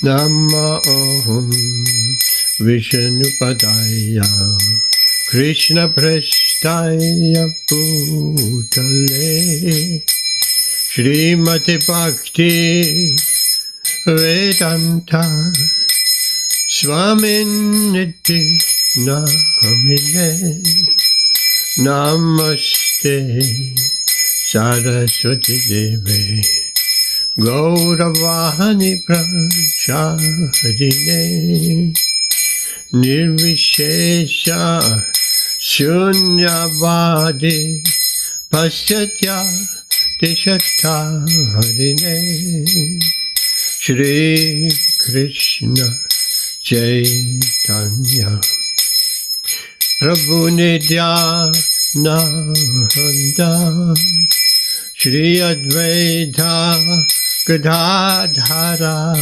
Nama Om Vishnupadaya Krishna Prasthaya Bhutale Srimati Bhakti Vedanta Swaminiti Namine Namaste Saraswati Deve Gauravani Prachadine Nirvishesha Shunyavadi Pasyatya Tishatharine Shri Krishna Chaitanya Prabhu Nityananda Shri Advaita Gadadhara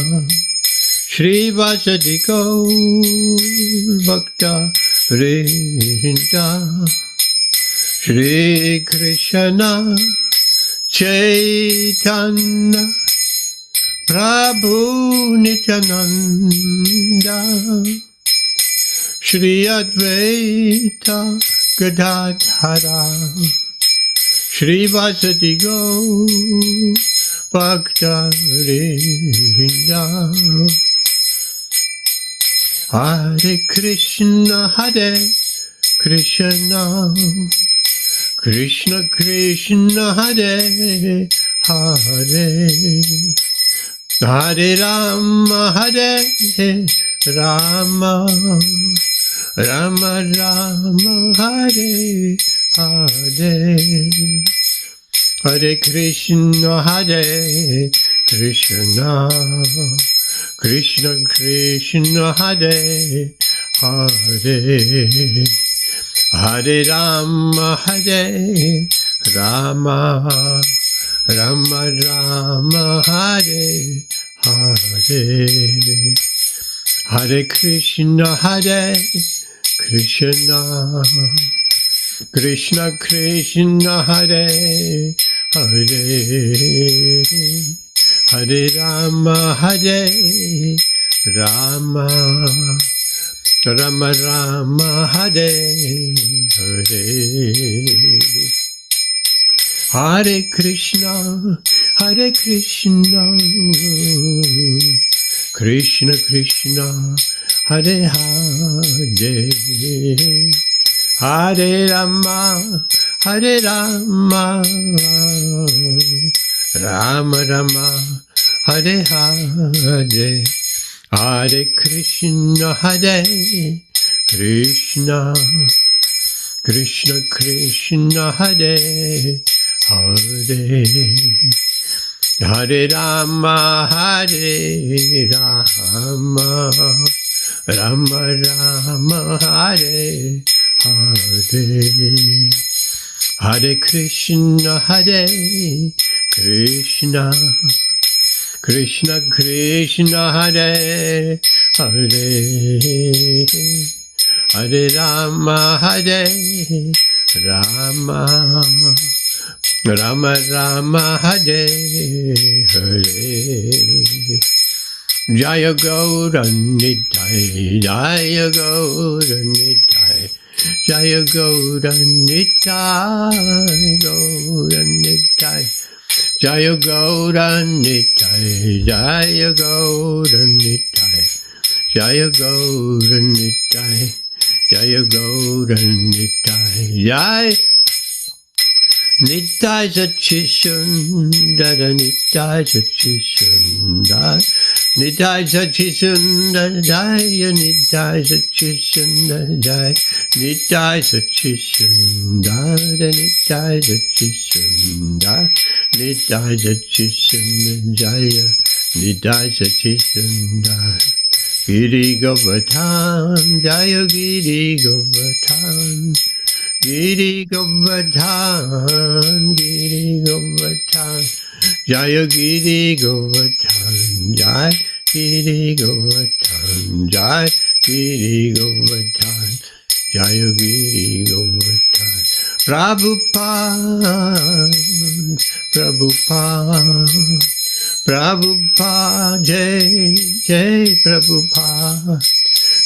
Shri Vasadi Gaur Bhakta Vrinda Shri Krishna Chaitanya Prabhu Nityananda Shri Advaita Gadadhara Shri Vasadi Gaur Bhakta Vrinda Hare Krishna Krishna Krishna Krishna Hare Hare Hare Rama Rama Rama Rama Hare Hare Hare Krishna Krishna Krishna Krishna Hare Hare Hare Rama Rama Rama Rama Hare Hare Hare Krishna Krishna Krishna Krishna Hare Hare Hare Rama Rama Rama Rama Hare Hare Hare Krishna Krishna Krishna Hare Hare Hare Rama Rama Rama Hare Hare Hare Krishna Krishna Krishna Krishna Hare Hare Hare Rama Rama Rama Hare Hare Hare Krishna Krishna Krishna Krishna Hare Hare Hare Rama Rama Rama Rama Hare Hare Jaya Gauranitai Jaya Gauranitai Jaya Gauranitai Gauranitai Jaya Gauranitai Jaya Gauranitai Jaya Gauranitai Jaya Gauranitai Jaya Nitai Sachisundara Nitai Sachisundara Nitai Sachisundara Jaya Nitai Sachisundara Jaya Nitai Sachisundara Nitai Sachisundara Nitai Sachisundara Jaya Nitai Sachisundara Giri Govardhan Jaya Giri Govardhan Giri Govardhan Jaya Giri Govardhan Jaya Giri Govardhan Jaya Giri Govardhan Jaya Giri Govardhan Prabhupada Prabhupada, Jai, Jai Prabhupada,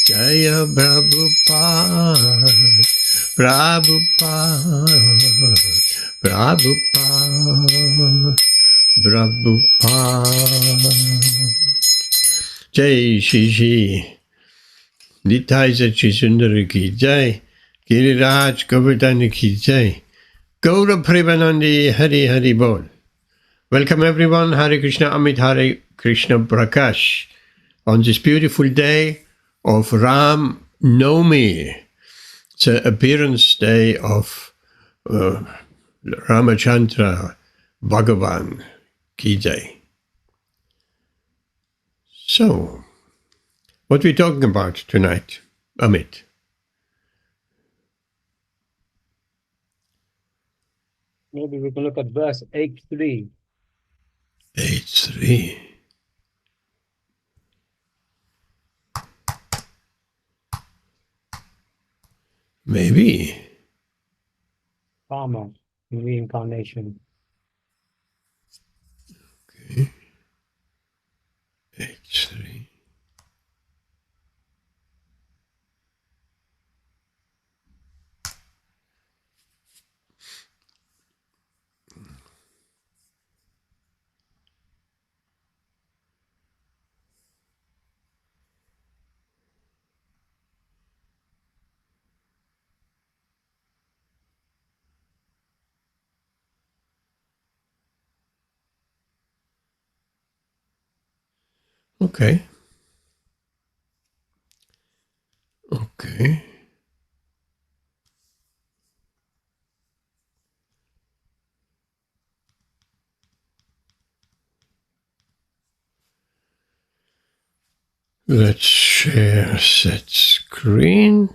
Jaya Prabhupada, Prabhupada, Prabhupada, Prabhupada. Jai Shri Shri Nitai Sachi Sundari ki Jai, Giriraj Govardhana ki Jai, Gaura Premanandi Hari Hari Bol. Welcome everyone, Hare Krishna Amit Hare Krishna Prakash, on this beautiful day of Ram Navami, the appearance day of Ramachandra Bhagavan ki Jai. So, what are we talking about tonight, Amit? Maybe we can look at verse 8.3. 8.3. Maybe. Karma, reincarnation. Okay. 8.3. Okay. Okay. Let's share that screen.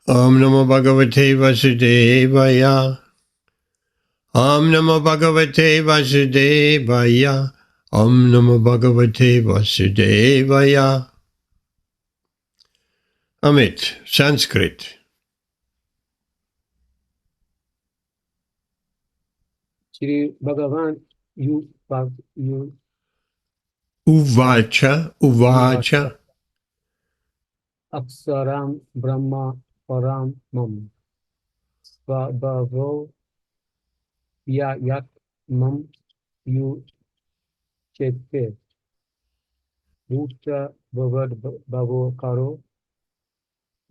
Om Namo Bhagavate Vasudevaya. Om Namo Bhagavate Vasudevaya. Om Namo Bhagavate Vasudevaya. Amit, Sanskrit. Shri Bhagavan, you Uvacha. Aksaram Brahma Param Mam Svabhavo Yat Mam You Chepe Bhutta Bhavad Bhavo Karo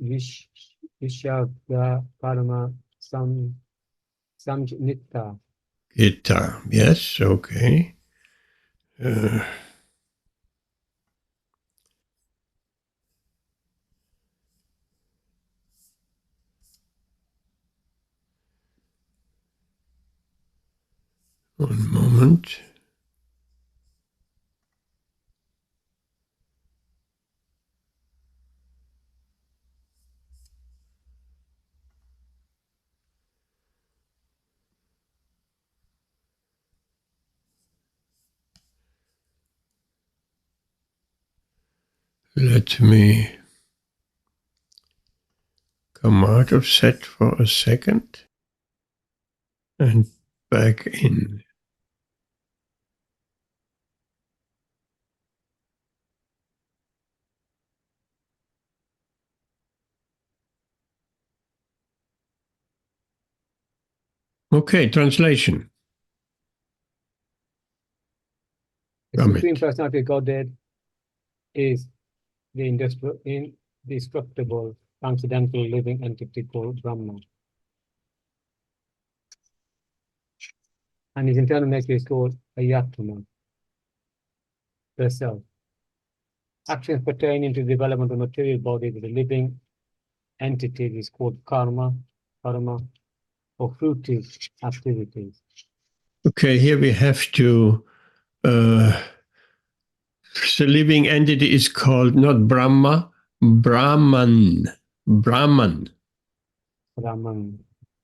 Vishagya Karma Samjnita. Gita. Yes, okay. One moment. Let me come out of that for a second and back in. Okay, translation. The Supreme Personality of Godhead is the indestructible, transcendental living entity called Brahman. And his internal nature is called Ayatma, the self. Actions pertaining to the development of material body with a living entity is called karma, or fruitive activities. Okay, here we have to, the living entity is called not Brahma, Brahman. Brahman.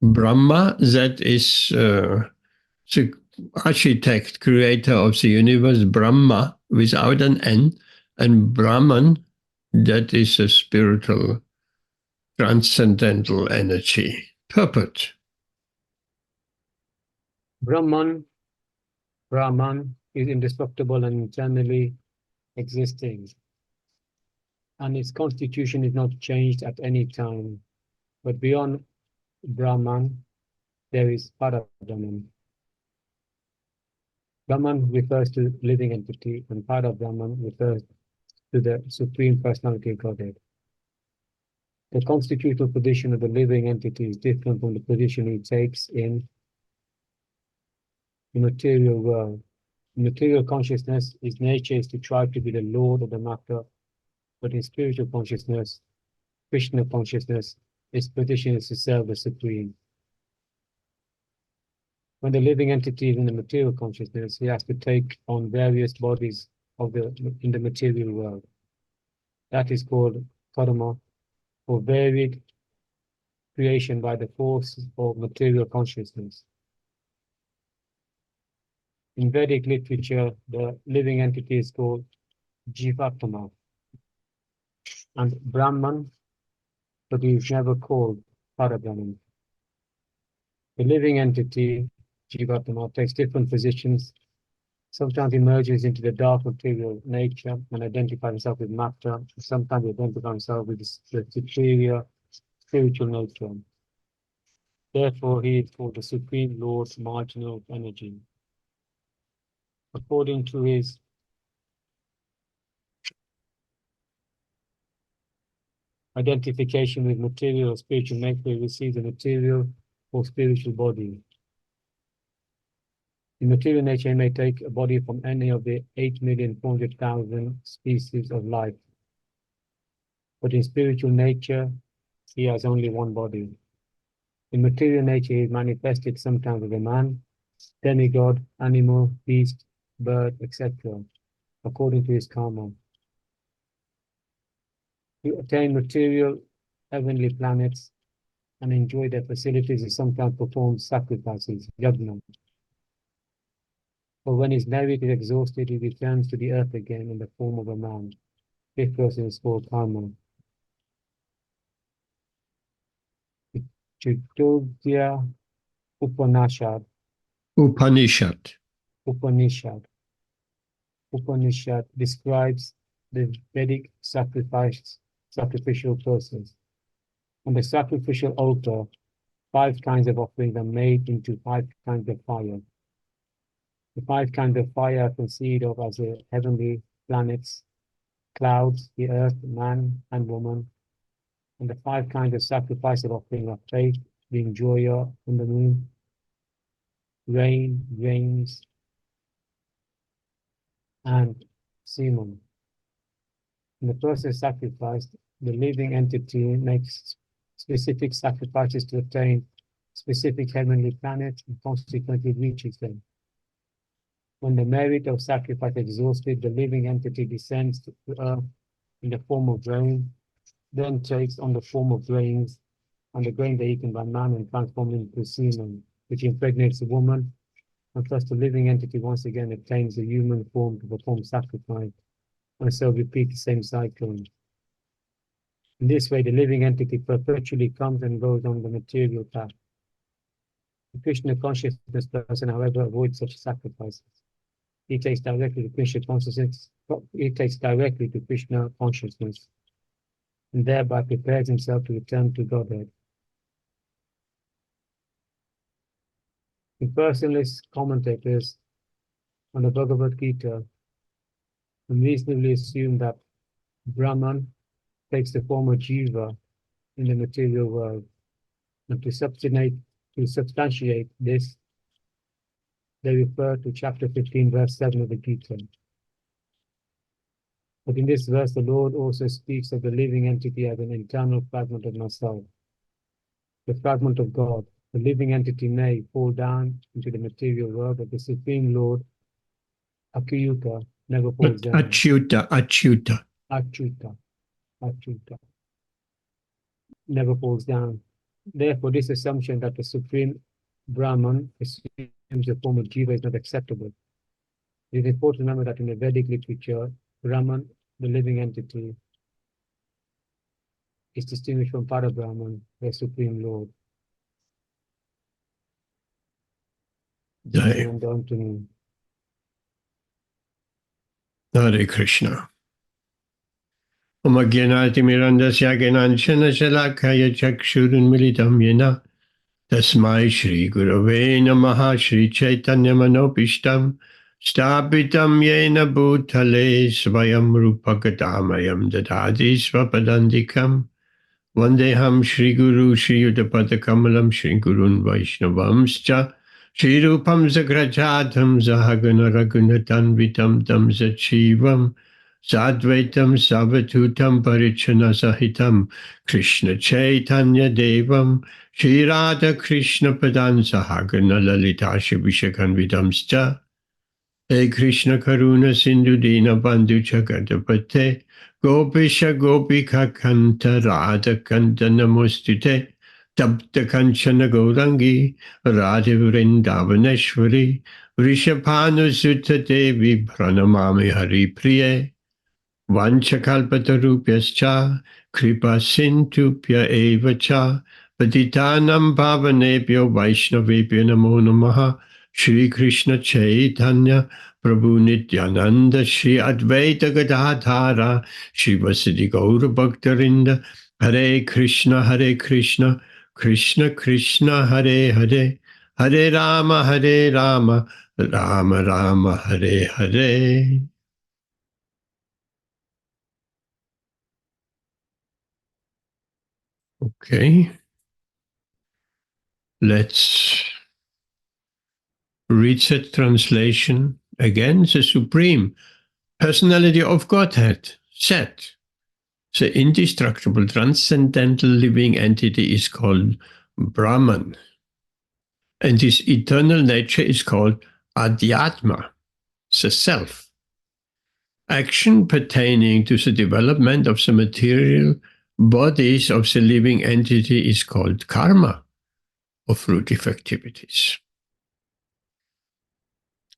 Brahma, that is the architect, creator of the universe, Brahma, without an N, and Brahman, That is a spiritual, transcendental energy. Purport. Brahman is indestructible and eternally existing, and its constitution is not changed at any time. But beyond Brahman, there is Parabrahman. Brahman refers to living entity, and Parabrahman refers to the Supreme Personality of Godhead. The constitutional position of the living entity is different from the position he takes in the material world. In material consciousness, his nature is to try to be the lord of the matter, but in spiritual consciousness, Krishna consciousness, his position is to serve the Supreme. When the living entity is in the material consciousness, he has to take on various bodies in the material world. That is called karma, or varied creation by the force of material consciousness. In Vedic literature, the living entity is called Jivatma, and Brahman, but he is never called Parabrahman. The living entity, Jivatma, takes different positions. Sometimes he merges into the dark material nature and identifies himself with matter. Sometimes he identifies himself with the superior spiritual nature. Therefore, he is called the Supreme Lord's marginal energy. According to his identification with material or spiritual nature, he receives a material or spiritual body. In material nature, he may take a body from any of the 8,400,000 species of life. But in spiritual nature, he has only one body. In material nature, he is manifested sometimes as a man, demigod, animal, beast, bird, etc., according to his karma. To attain material heavenly planets and enjoy their facilities, he sometimes performs sacrifices, yajna. But when his merit is exhausted, he returns to the earth again in the form of a man. This person is called karma. Chaturya Upanishad describes the Vedic sacrificial process. On the sacrificial altar, 5 kinds of offerings are made into 5 kinds of fire. The 5 kinds of fire are conceived of as the heavenly planets, clouds, the earth, man and woman. And the 5 kinds of sacrificial offering are faith, the enjoyer, and the moon, rains, and semen. In the process sacrificed, the living entity makes specific sacrifices to attain specific heavenly planets and consequently reaches them. When the merit of sacrifice is exhausted, the living entity descends to earth in the form of grain, then takes on the form of grains, and the grains are eaten by man and transformed into semen, which impregnates the woman, and thus the living entity once again obtains a human form to perform sacrifice, and so repeat the same cycle. In this way, the living entity perpetually comes and goes on the material path. The Krishna consciousness person, however, avoids such sacrifices. He takes directly to Krishna consciousness. And thereby prepares himself to return to Godhead. Impersonalist commentators on the Bhagavad Gītā unreasonably assume that Brahman takes the form of Jiva in the material world, and to substantiate this, they refer to chapter 15, verse 7 of the Gita. But in this verse, the Lord also speaks of the living entity as an internal fragment of myself, the fragment of God. The living entity may fall down into the material world, but the Supreme Lord, Achyuta, never falls down. Achyuta. Never falls down. Therefore, this assumption that the Supreme Brahman assumes the form of Jiva is not acceptable. It is important to remember that in the Vedic literature, Brahman, the living entity, is distinguished from Brahman, the Supreme Lord. Jai. And down to me. Hare Krishna. Om Ajnanati Mirandasya Gyananjana Shalakaya Chakshurunmilitam Yena Tasmai Shri Gurave Namaha Shri Chaitanya Manopishtam Stapitam Yena Bhutale Svayam Rupakatamayam Dadadi Swapadandikam Vandeham Shri Guru Shri Yudapada Kamalam Shri Gurun Vaishnavamscha Shri Rupam Zagrajadham Zahagana Raghunatan Tam Zachivam Sadvaitam Savatutam Parichana Sahitam Krishna Chaitanya Devam Shri Radha Krishna Padan Sahagana Lalita Shibhishakan Vidamscha He Krishna Karuna Sindhu Dina Bandhu Chagadapate Gopisha Gopika Kanta Radha Kanta Namostute Tapta Kanchana Gaurangi Radha Vrindavaneshwari Vrishabhanu Sutta Devi Pranamami Hari Priye Vanchakalpatarupyascha Kripa Sintupya Eva Cha Patitanam Pavanebhyo Vaishnavebhyo Namo Namaha Shri Krishna Chaitanya Prabhu Nityananda Shri Advaita Gadadhara Shri Vasidi Gaura Bhaktarinda Hare Krishna Krishna Krishna Hare Hare Hare Rama Rama Rama Hare Hare. Okay, let's read the translation again. The Supreme Personality of Godhead, Sat, the indestructible, transcendental living entity is called Brahman, and his eternal nature is called Adhyatma, the Self. Action pertaining to the development of the material bodies of the living entity is called karma, or fruitive activities.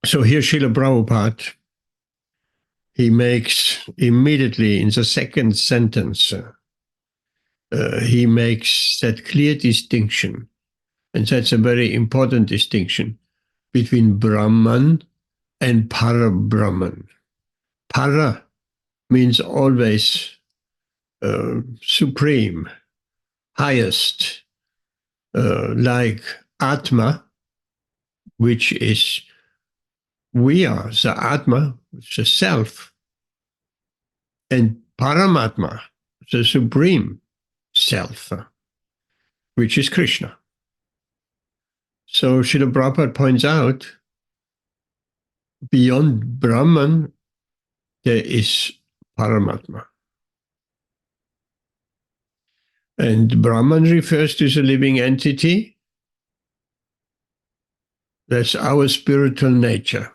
So here Srila Prabhupada, he makes immediately in the second sentence, he makes that clear distinction, and that's a very important distinction between Brahman and Para-Brahman. Para means always supreme, highest, like Atma, which is we are, the Atma, the self, and Paramatma, the supreme self, which is Krishna. So Srila Prabhupada points out, beyond Brahman, there is Paramatma. And Brahman refers to the living entity. That's our spiritual nature.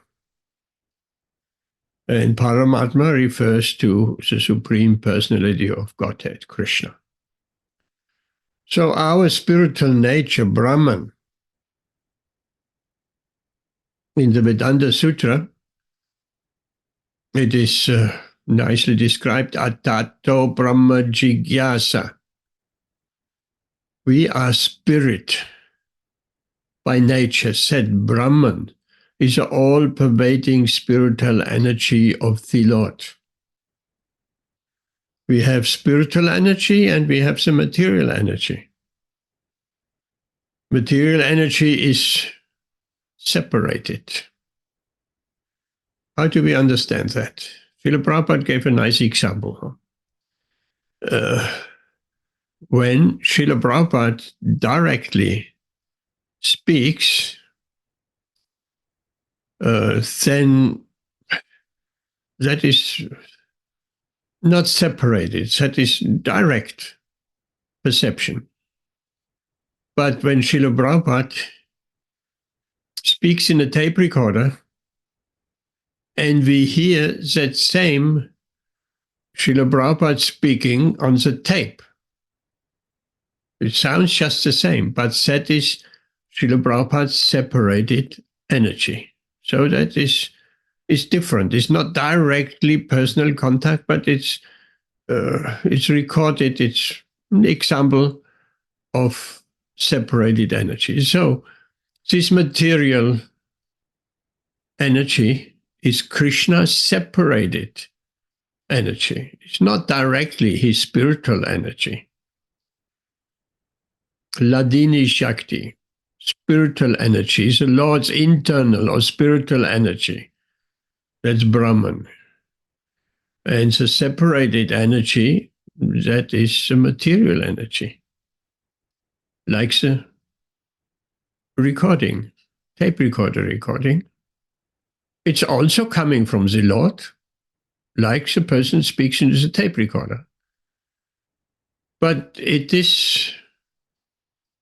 And Paramatma refers to the Supreme Personality of Godhead, Krishna. So our spiritual nature, Brahman, in the Vedanta Sutra, it is nicely described, Atato Brahma Jigyasa. We are spirit by nature, said Brahman is the all-pervading spiritual energy of the Lord. We have spiritual energy and we have the material energy. Material energy is separated. How do we understand that? Srila Prabhupada gave a nice example. When Srila Prabhupada directly speaks, then that is not separated, that is direct perception. But when Srila Prabhupada speaks in a tape recorder, and we hear that same Srila Prabhupada speaking on the tape, it sounds just the same, but that is Srila Prabhupada's separated energy. So that is different. It's not directly personal contact, but it's recorded, it's an example of separated energy. So this material energy is Krishna's separated energy. It's not directly his spiritual energy. Ladini Shakti, spiritual energy, is the Lord's internal or spiritual energy. That's Brahman. And the separated energy, that is the material energy. Like the recording, tape recorder recording. It's also coming from the Lord, like the person speaks into the tape recorder. But it is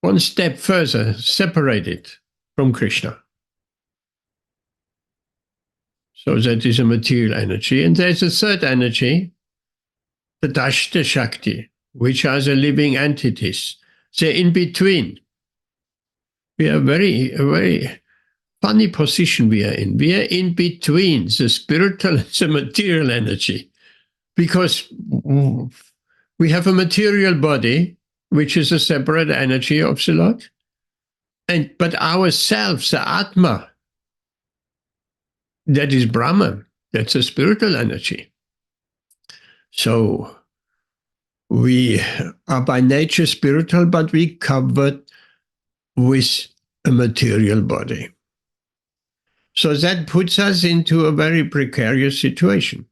one step further separated from Krishna. So that is a material energy. And there's a third energy, the Dashta Shakti, which are the living entities. They're in between. We are a very funny position we are in. We are in between the spiritual and the material energy, because we have a material body, which is a separate energy of the Lord. But ourselves, the Atma, that is Brahman, that's a spiritual energy. So we are by nature spiritual, but we covered with a material body. So that puts us into a very precarious situation.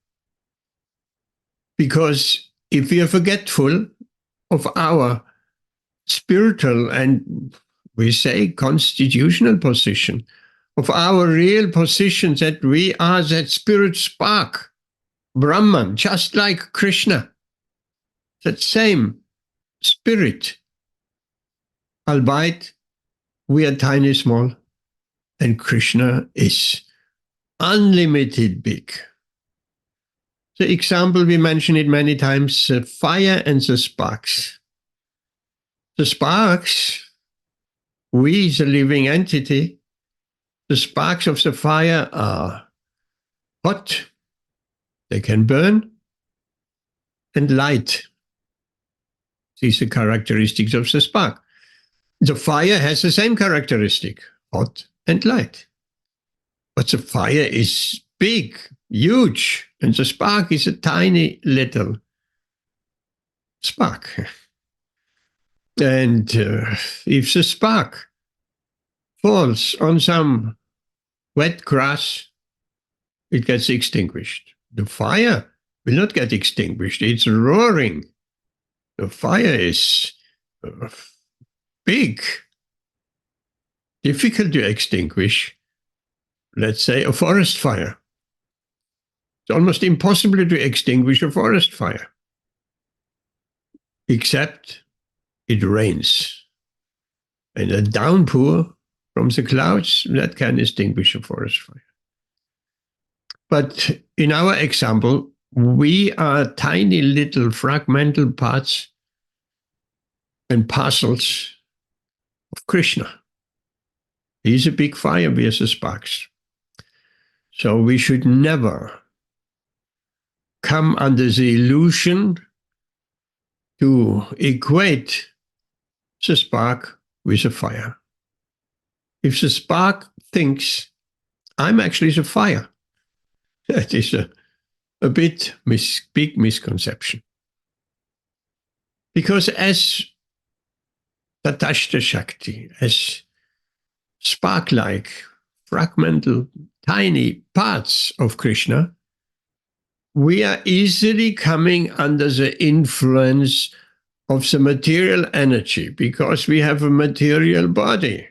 Because if we are forgetful of our spiritual and, we say, constitutional position, of our real position, that we are that spirit spark, Brahman, just like Krishna, that same spirit, albeit we are tiny small, and Krishna is unlimited big. The example, we mentioned it many times, the fire and the sparks. The sparks, we, the living entity, the sparks of the fire are hot, they can burn, and light. These are characteristics of the spark. The fire has the same characteristic, hot and light. But the fire is big, huge, and the spark is a tiny little spark. And if the spark falls on some wet grass, it gets extinguished. The fire will not get extinguished. It's roaring. The fire is big, difficult to extinguish. Let's say a forest fire. It's almost impossible to extinguish a forest fire, except it rains. And a downpour from the clouds, that can extinguish a forest fire. But in our example, we are tiny little fragmental parts and parcels of Krishna. He's a big fire, we are the sparks. So we should never come under the illusion to equate the spark with a fire. If the spark thinks, I'm actually the fire, that is a big misconception. Because as Tatashta Shakti, as spark-like, fragmental, tiny parts of Krishna, we are easily coming under the influence of the material energy, because we have a material body.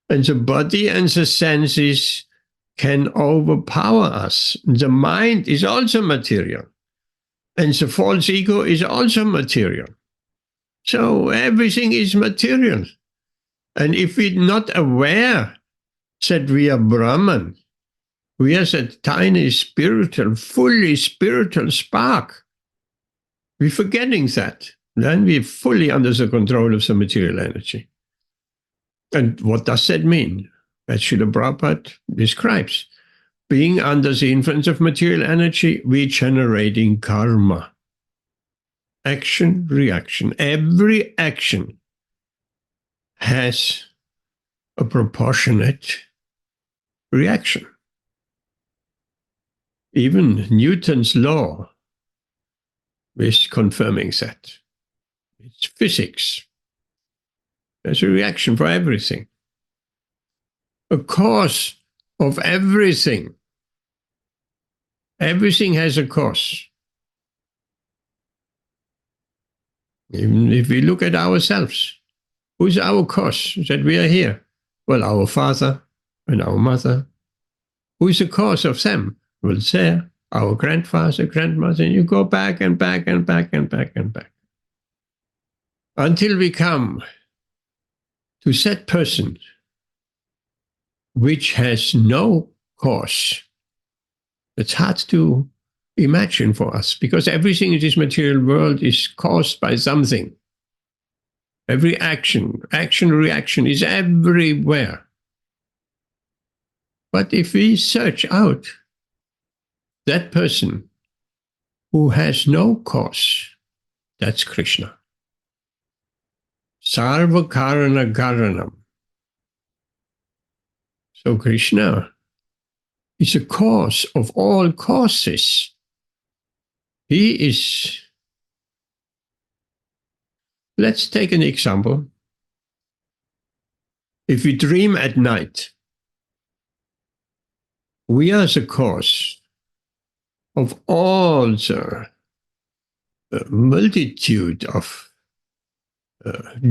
And the body and the senses can overpower us. The mind is also material. And the false ego is also material. So everything is material. And if we're not aware that we are Brahman, we are that tiny spiritual, fully spiritual spark, we're forgetting that. Then we're fully under the control of the material energy. And what does that mean? As Srila Prabhupada describes, being under the influence of material energy, we're generating karma. action, reaction. Every action has a proportionate reaction. Even Newton's law is confirming that. It's physics. There's a reaction for everything. A cause of everything. Everything has a cause. Even if we look at ourselves, who's our cause that we are here? Well, our father and our mother. Who is the cause of them? Well, there, our grandfather, grandmother, and you go back and back and back and back and back. Until we come to that person which has no cause. It's hard to imagine for us because everything in this material world is caused by something. Every action, reaction is everywhere. But if we search out that person who has no cause, that's Krishna. Sarva Karana Karanam. So Krishna is a cause of all causes. He is. Let's take an example. If we dream at night, we are the cause of all the multitude of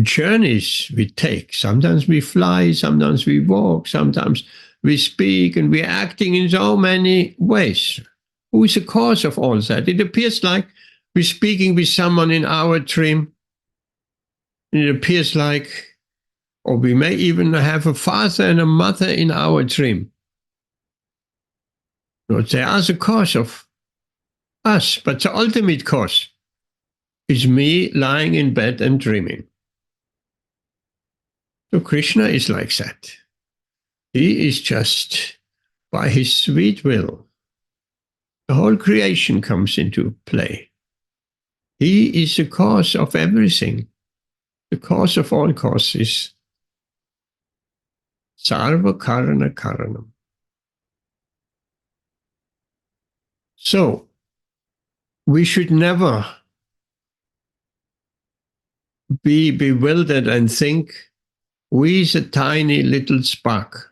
journeys we take. Sometimes we fly, sometimes we walk, sometimes we speak, and we're acting in so many ways. Who is the cause of all that? It appears like we're speaking with someone in our dream. It appears like, or we may even have a father and a mother in our dream. But they are the cause of us, but the ultimate cause is me lying in bed and dreaming. So Krishna is like that. He is just, by his sweet will, the whole creation comes into play. He is the cause of everything, the cause of all causes. Sarva Karana Karanam. So, we should never be bewildered and think we, the tiny little spark,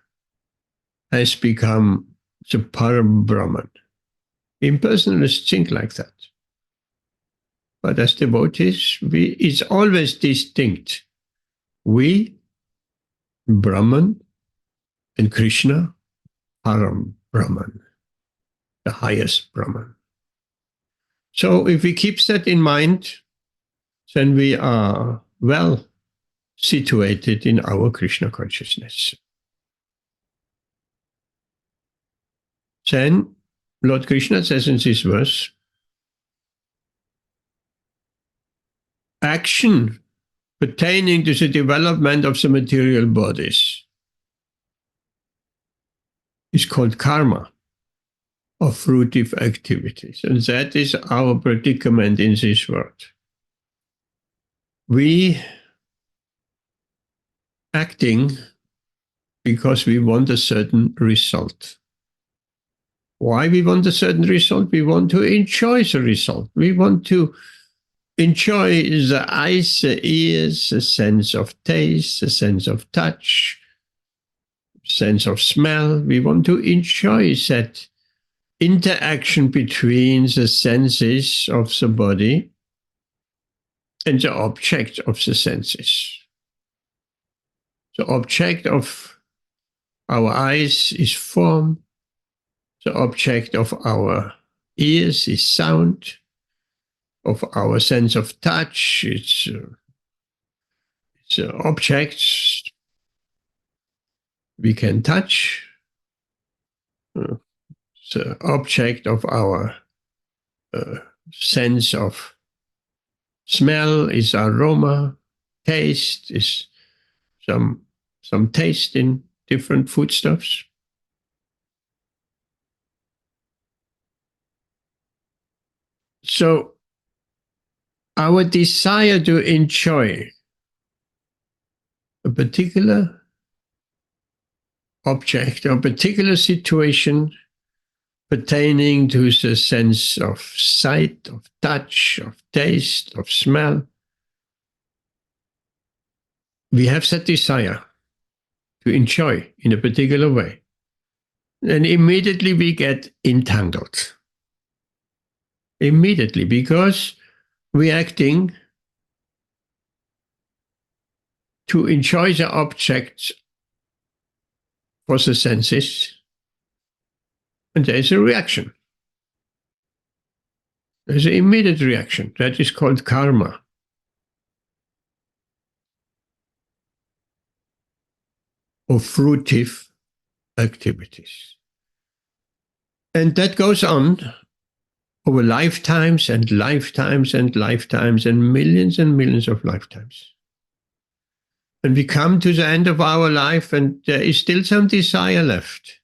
has become the Param Brahman. Impersonalists think like that. But as devotees, it's always distinct. We, Brahman, and Krishna, Param Brahman, the highest Brahman. So if we keep that in mind, then we are well situated in our Krishna consciousness. Then Lord Krishna says in this verse, action pertaining to the development of the material bodies is called karma, or fruitive activities. And that is our predicament in this world. We acting because we want a certain result. Why we want a certain result? We want to enjoy the result. We want to enjoy the eyes, the ears, the sense of taste, the sense of touch, sense of smell. We want to enjoy that interaction between the senses of the body and the object of the senses. The object of our eyes is form. The object of our ears is sound. Of our sense of touch, it's objects we can touch. The object of our sense of smell is aroma. Taste is some taste in different foodstuffs. So our desire to enjoy a particular object or particular situation pertaining to the sense of sight, of touch, of taste, of smell. We have that desire to enjoy in a particular way. And immediately we get entangled. Immediately, because we're acting to enjoy the object for the senses, and there is a reaction. There's an immediate reaction. That is called karma. Or fruitive activities. And that goes on over lifetimes and lifetimes and lifetimes and millions of lifetimes. And we come to the end of our life and there is still some desire left.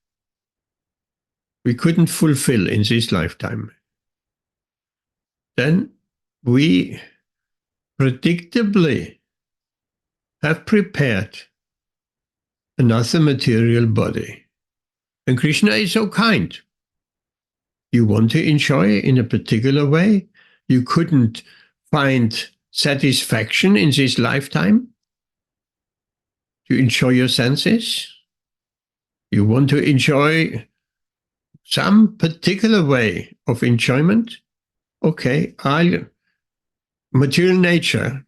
We couldn't fulfill in this lifetime. Then we predictably have prepared another material body. And Krishna is so kind. You want to enjoy in a particular way. You couldn't find satisfaction in this lifetime to enjoy your senses. You want to enjoy some particular way of enjoyment. Okay, material nature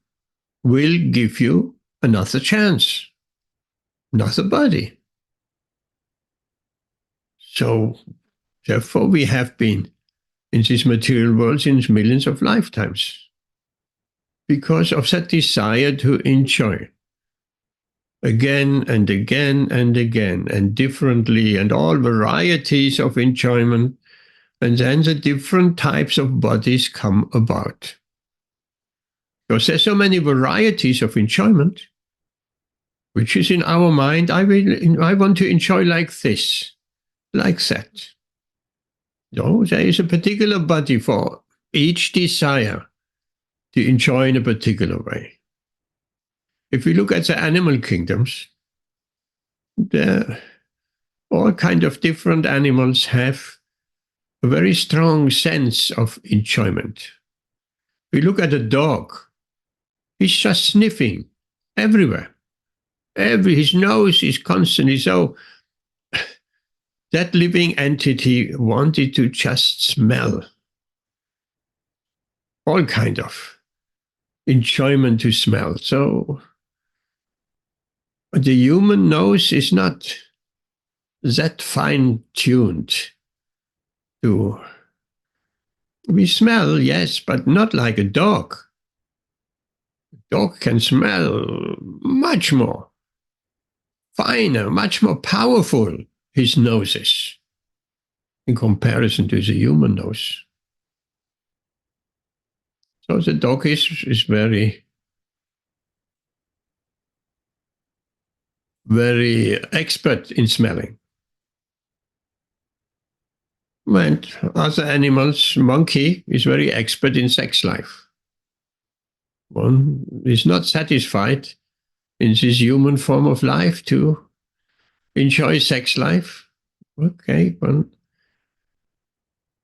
will give you another chance, another body. So therefore, we have been in this material world since millions of lifetimes because of that desire to enjoy again and again and again and differently and all varieties of enjoyment. And then the different types of bodies come about. Because there's so many varieties of enjoyment, which is in our mind, I want to enjoy like this, like that. No, there is a particular body for each desire to enjoy in a particular way. If we look at the animal kingdoms, all kind of different animals have a very strong sense of enjoyment. We look at a dog, he's just sniffing everywhere. His nose is constantly so. That living entity wanted to just smell all kind of enjoyment to smell. So the human nose is not that fine-tuned we smell, yes, but not like a dog. A dog can smell much more finer, much more powerful, his nose is, in comparison to the human nose. So the dog is very, very expert in smelling. And other animals, monkey is very expert in sex life. One is not satisfied in this human form of life to enjoy sex life. Okay, one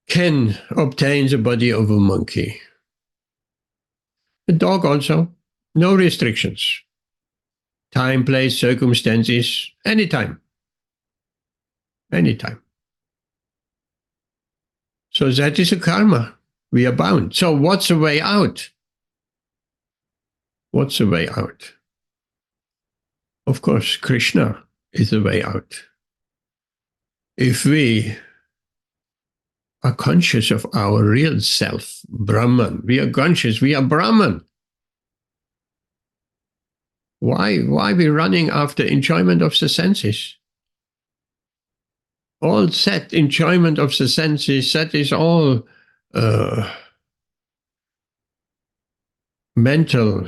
can obtain the body of a monkey. A dog also, no restrictions. Time, place, circumstances, anytime. Anytime. So that is a karma. We are bound. So what's the way out? What's the way out? Of course, Krishna is the way out. If we are conscious of our real self, Brahman, we are conscious, we are Brahman. Why are we running after enjoyment of the senses? All that enjoyment of the senses, that is all mental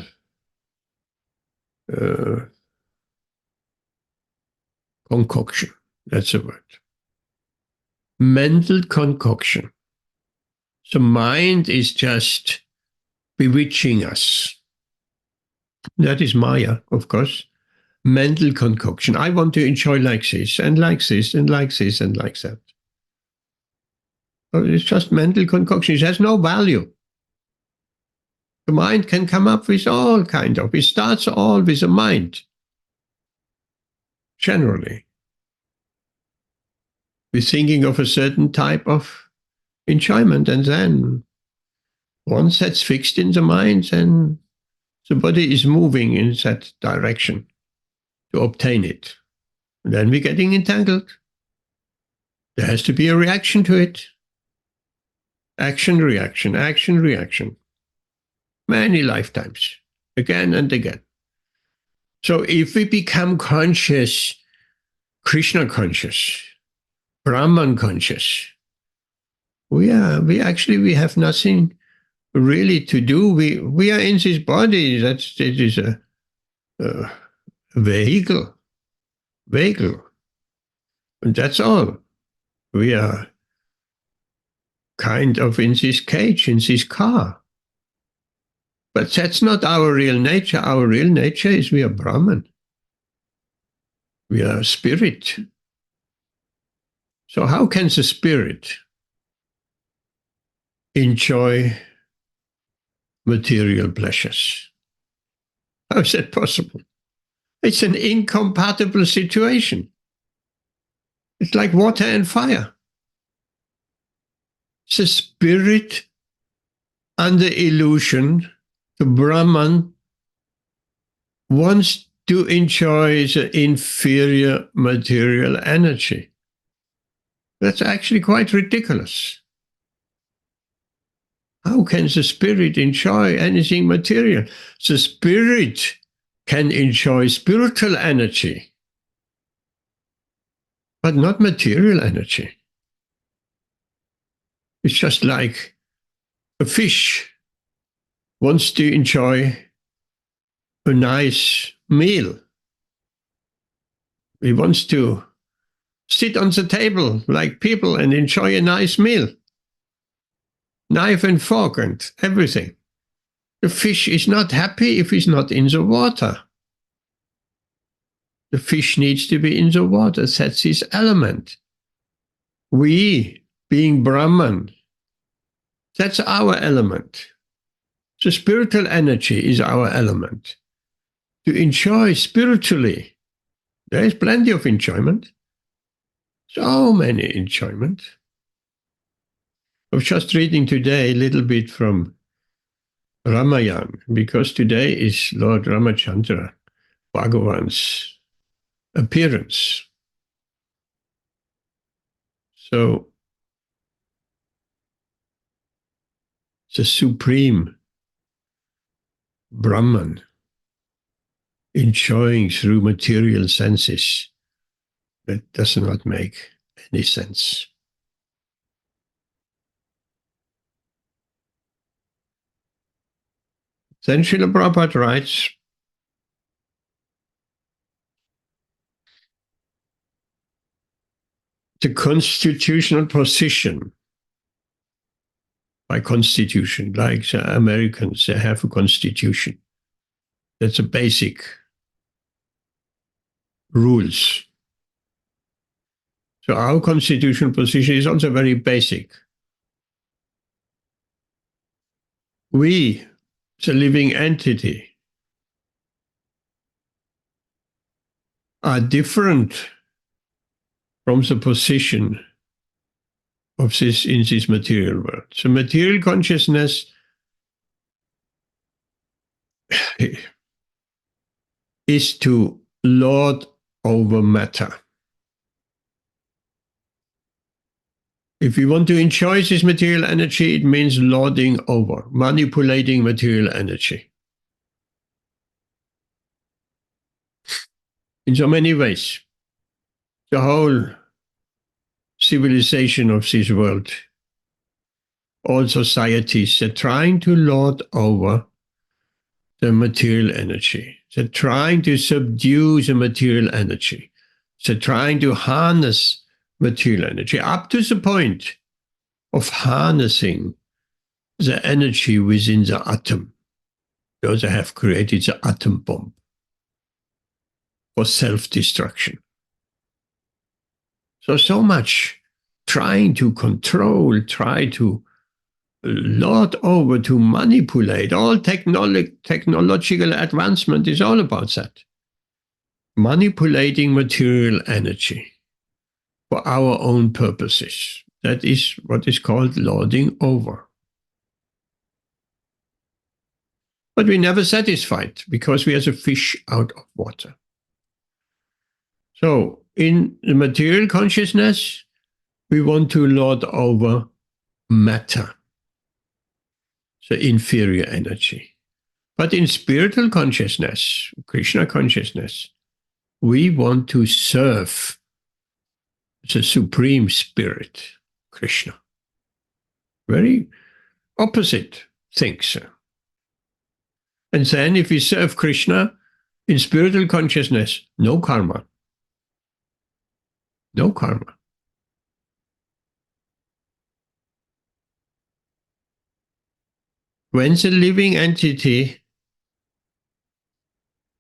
concoction. That's the word. Mental concoction. The mind is just bewitching us. That is Maya, of course. Mental concoction. I want to enjoy like this, and like this, and like this, and like that. It's just mental concoction. It has no value. The mind can come up with all kind of. It starts all with the mind. Generally. We're thinking of a certain type of enjoyment, and then once that's fixed in the mind, then the body is moving in that direction to obtain it. And then we're getting entangled. There has to be a reaction to it. Action, reaction, action, reaction. Many lifetimes, again and again. So if we become conscious, Krishna conscious, Brahman conscious, we have nothing really to do. We are in this body. It is a vehicle. And that's all. We are kind of in this cage, in this car. But that's not our real nature. Our real nature is we are Brahman. We are spirit. So how can the spirit enjoy material pleasures? How is that possible? It's an incompatible situation. It's like water and fire. The spirit under illusion, the Brahman, wants to enjoy the inferior material energy. That's actually quite ridiculous. How can the spirit enjoy anything material? The spirit can enjoy spiritual energy, but not material energy. It's just like a fish wants to enjoy a nice meal. He wants to sit on the table like people and enjoy a nice meal. Knife and fork and everything. The fish is not happy if he's not in the water. The fish needs to be in the water. That's his element. We, being Brahman, that's our element. The spiritual energy is our element. To enjoy spiritually, there is plenty of enjoyment. So many enjoyment. I was just reading today a little bit from Ramayana, because today is Lord Ramachandra, Bhagavan's appearance. So, the supreme Brahman enjoying through material senses, that does not make any sense. Then Srila Prabhupada writes, the constitutional position, by constitution, like the Americans, they have a constitution. That's a basic rules. So our constitutional position is also very basic. We, the living entity, are different from the position of this in this material world. So material consciousness is to lord over matter. If we want to enjoy this material energy, it means lording over, manipulating material energy. In so many ways, the whole civilization of this world, all societies, they're trying to lord over the material energy. They're trying to subdue the material energy. They're trying to harness material energy up to the point of harnessing the energy within the atom. Those have created the atom bomb for self-destruction. So much trying to control, try to lord over, to manipulate. All technological advancement is all about that. Manipulating material energy for our own purposes. That is what is called lording over. But we're never satisfied because we are a fish out of water. So in the material consciousness, we want to lord over matter, the inferior energy. But in spiritual consciousness, Krishna consciousness, we want to serve the Supreme Spirit, Krishna. Very opposite things. And then if we serve Krishna in spiritual consciousness, no karma. No karma. When the living entity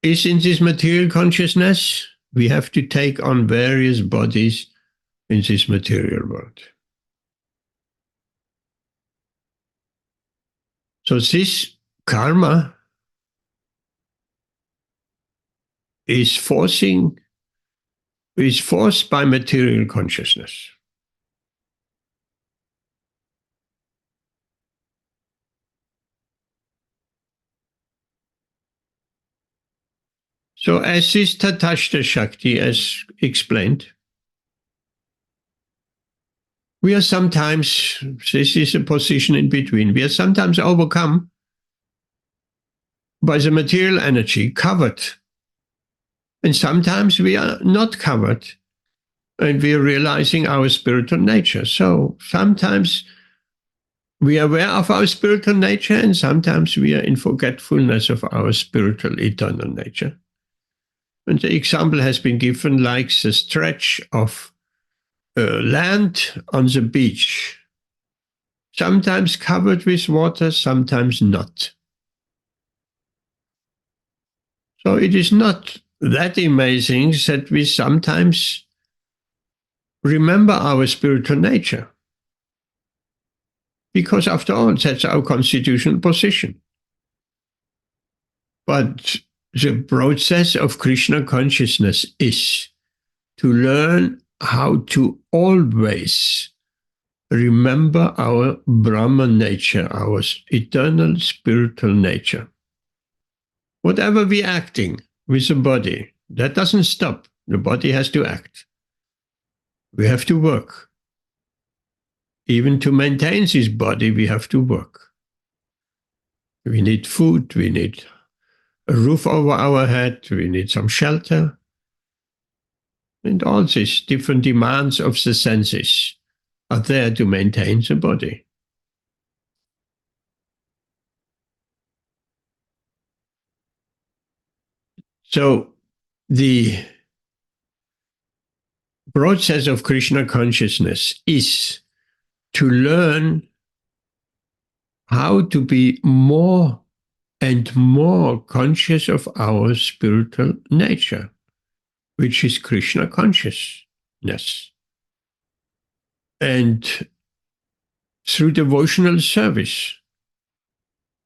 is in this material consciousness, we have to take on various bodies in this material world. So this karma is forced by material consciousness. So as this Tatashta Shakti, as explained, we are sometimes, this is a position in between, we are sometimes overcome by the material energy, covered. And sometimes we are not covered and we are realizing our spiritual nature. So sometimes we are aware of our spiritual nature and sometimes we are in forgetfulness of our spiritual eternal nature. And the example has been given like the stretch of land on the beach, sometimes covered with water, sometimes not. So it is not that amazing that we sometimes remember our spiritual nature. Because after all, that's our constitutional position. But the process of Krishna consciousness is to learn how to always remember our Brahman nature, our eternal spiritual nature. Whatever we're acting with the body, that doesn't stop. The body has to act. We have to work. Even to maintain this body, we have to work. We need food, we need a roof over our head, we need some shelter. And all these different demands of the senses are there to maintain the body. So the process of Krishna consciousness is to learn how to be more and more conscious of our spiritual nature, which is Krishna consciousness. And through devotional service,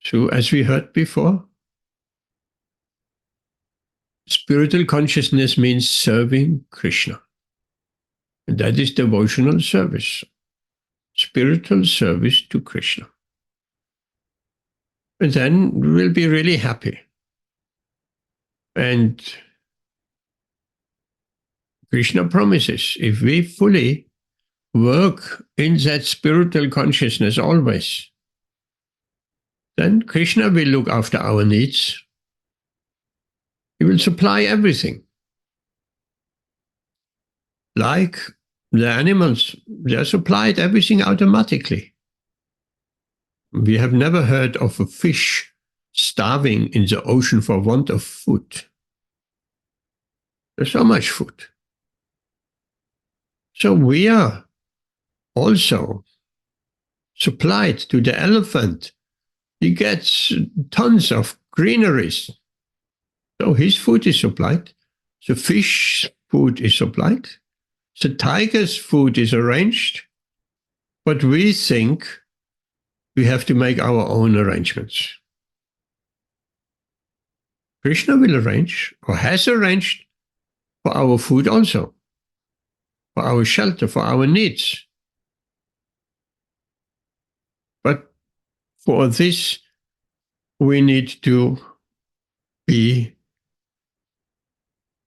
so as we heard before, spiritual consciousness means serving Krishna. And that is devotional service, spiritual service to Krishna. And then we'll be really happy. And Krishna promises, if we fully work in that spiritual consciousness always, then Krishna will look after our needs. He will supply everything. Like the animals, they are supplied everything automatically. We have never heard of a fish starving in the ocean for want of food. There's so much food. So we are also supplied to the elephant. He gets tons of greeneries. So his food is supplied. The fish food is supplied. The tiger's food is arranged. But we think we have to make our own arrangements. Krishna will arrange, or has arranged, for our food also, for our shelter, for our needs. But for this, we need to be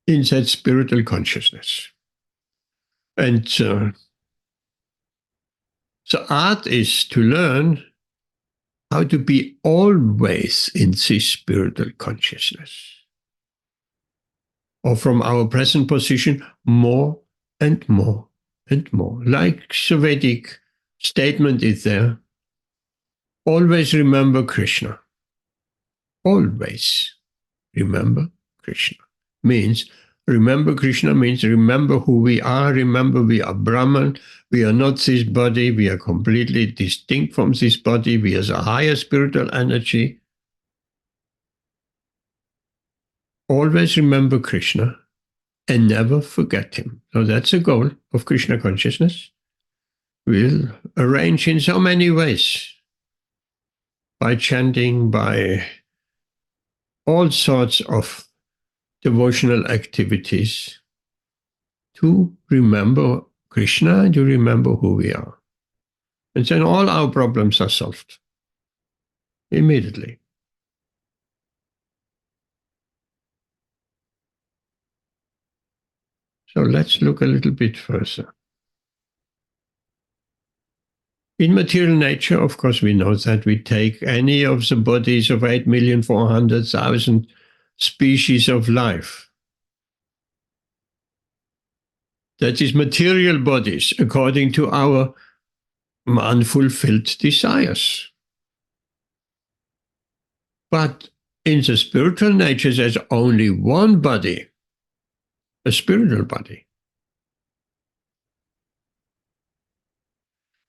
in that spiritual consciousness. And the art is to learn how to be always in this spiritual consciousness. Or from our present position, more and more and more. Like the Vedic statement is there, always remember Krishna. Always remember Krishna. Means, remember Krishna means remember who we are, remember we are Brahman, we are not this body, we are completely distinct from this body, we are a higher spiritual energy. Always remember Krishna and never forget him. So that's the goal of Krishna consciousness. We'll arrange in so many ways, by chanting, by all sorts of devotional activities, to remember Krishna and to remember who we are. And then all our problems are solved immediately. So let's look a little bit further. In material nature, of course, we know that we take any of the bodies of 8,400,000 species of life. That is material bodies according to our unfulfilled desires. But in the spiritual nature, there's only one body, a spiritual body.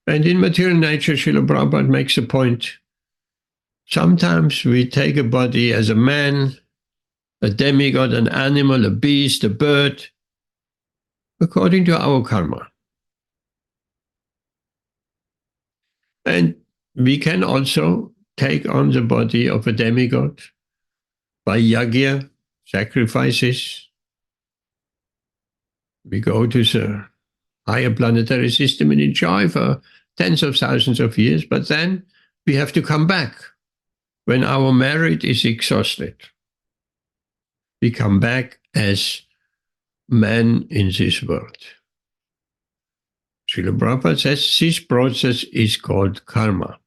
And in material nature, Srila Prabhupada makes a point. Sometimes we take a body as a man, a demigod, an animal, a beast, a bird, according to our karma. And we can also take on the body of a demigod by yagya, sacrifices. We go to the higher planetary system and enjoy for tens of thousands of years, but then we have to come back when our merit is exhausted. We come back as men in this world. Srila Prabhupada says this process is called karma.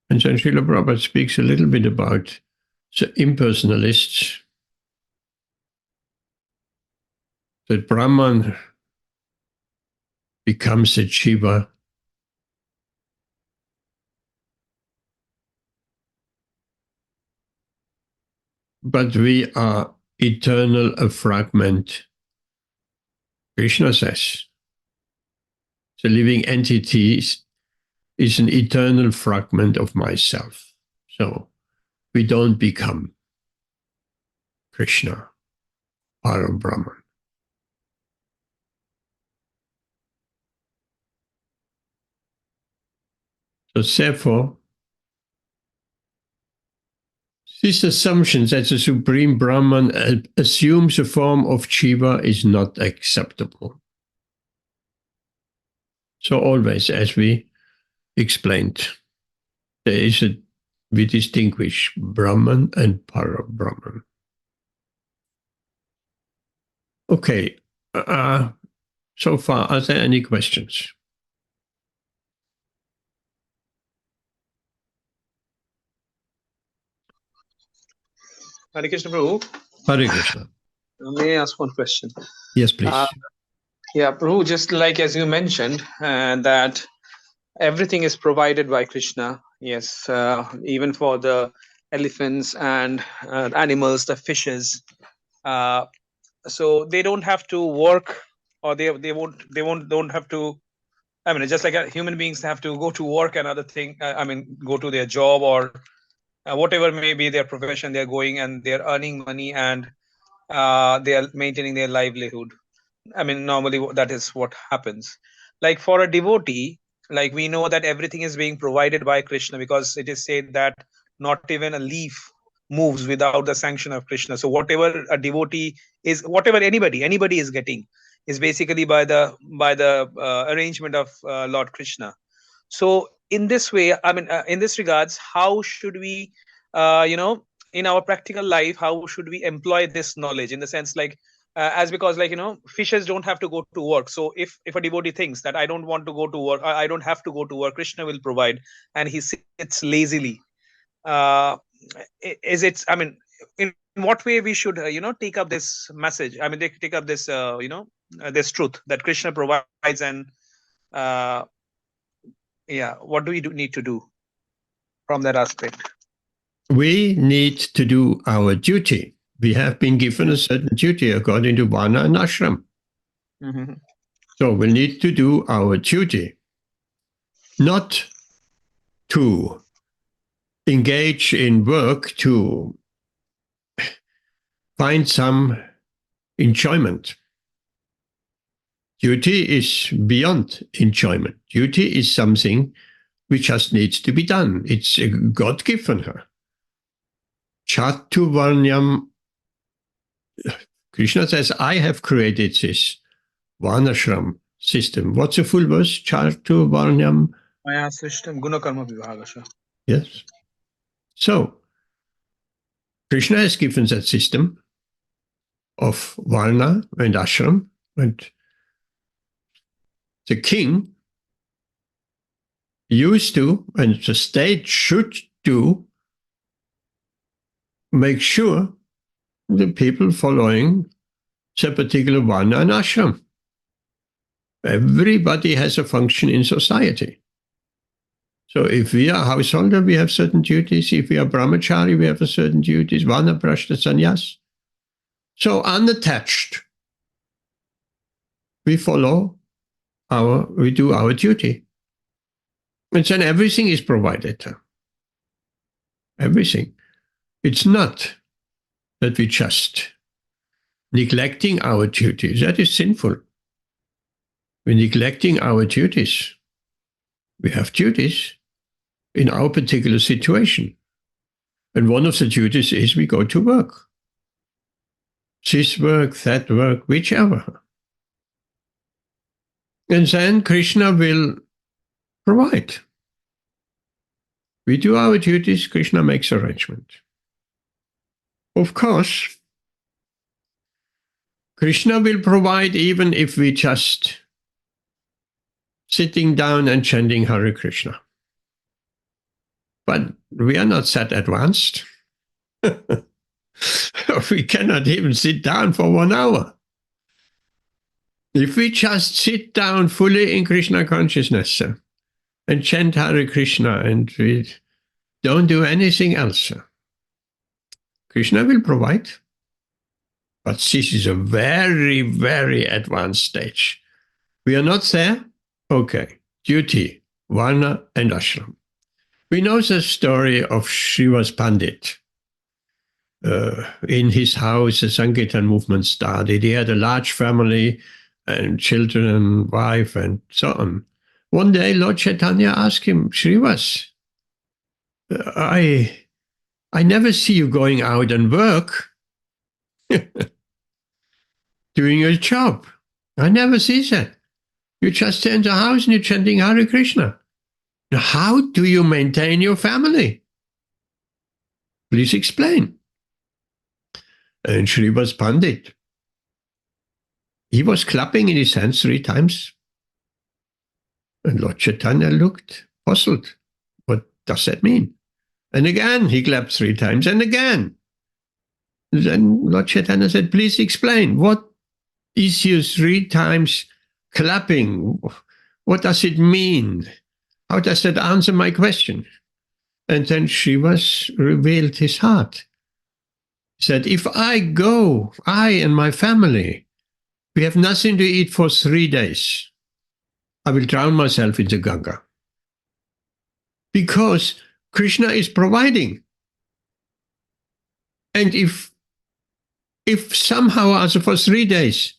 And then Srila Prabhupada speaks a little bit about the impersonalists, that Brahman becomes a jiva, but we are eternal, a fragment. Krishna says the living entity is an eternal fragment of myself. So we don't become Krishna, Param Brahman. So therefore, this assumption that the Supreme Brahman assumes a form of jiva is not acceptable. So always, as we explained, we distinguish Brahman and Para-Brahman. Okay, so far, are there any questions? Hare Krishna Prabhu. Hare Krishna. May I ask one question? Yes, please. Yeah, Prabhu, just like as you mentioned, that everything is provided by Krishna. Yes, even for the elephants and animals, the fishes. Uh, so they don't have to work, or they don't have to. I mean, just like human beings have to go to work and other thing. I mean, go to their job or whatever may be their profession. They're going and they're earning money and they are maintaining their livelihood. I mean, normally that is what happens. Like for a devotee, like we know that everything is being provided by Krishna, because it is said that not even a leaf moves without the sanction of Krishna. So whatever a devotee is, whatever anybody is getting, is basically by the arrangement of Lord Krishna. So in this way, I mean, in this regards, how should we, in our practical life, how should we employ this knowledge, in the sense like, as because like fishes don't have to go to work. So if a devotee thinks that I don't want to go to work, I don't have to go to work, Krishna will provide, and he sits lazily, uh, is it, I mean, in what way we should take up this message, I mean, they take up this this truth that Krishna provides, and uh, yeah, what do we need to do from that aspect? We need to do our duty. We have been given a certain duty according to Varna and Ashram. Mm-hmm. So we need to do our duty, not to engage in work to find some enjoyment. Duty is beyond enjoyment. Duty is something which just needs to be done. It's God-given her. Chaturvarnyam, Krishna says, I have created this Varnashram system. What's the full verse? Chaturvarnyam. Maya Srishtam Gunakarma Vibhagasha. Yes. So, Krishna has given that system of Varna and Ashram, and the king used to, and the state should do, make sure the people following the particular Varna and Ashram. Everybody has a function in society. So if we are householder, we have certain duties. If we are brahmachari, we have a certain duties. Vanaprashta sannyas. So unattached, we do our duty. And then everything is provided. Everything. It's not that we just neglecting our duties. That is sinful. We're neglecting our duties. We have duties in our particular situation. And one of the duties is we go to work. This work, that work, whichever. And then Krishna will provide. We do our duties, Krishna makes arrangement. Of course, Krishna will provide even if we just sitting down and chanting Hare Krishna. But we are not that advanced. We cannot even sit down for 1 hour. If we just sit down fully in Krishna consciousness and chant Hare Krishna and we don't do anything else, Krishna will provide. But this is a very, very advanced stage. We are not there. Okay, duty, Varna and Ashram. We know the story of Srivas Pandit. In his house, the Sankirtan movement started. He had a large family and children and wife and so on. One day, Lord Chaitanya asked him, Srivas, I never see you going out and work, doing your job. I never see that. You just stay in the house and you're chanting Hare Krishna. Now, how do you maintain your family? Please explain. And Srivas Pandit, he was clapping in his hands 3 times. And Lord Chaitanya looked puzzled. What does that mean? And again, he clapped 3 times and again. Then Lord Chaitanya said, please explain. What is your 3 times clapping? What does it mean? How does that answer my question? And then Srivas revealed his heart. He said, if I go, I and my family, we have nothing to eat for 3 days, I will drown myself in the Ganga. Because Krishna is providing. And if somehow, also for 3 days,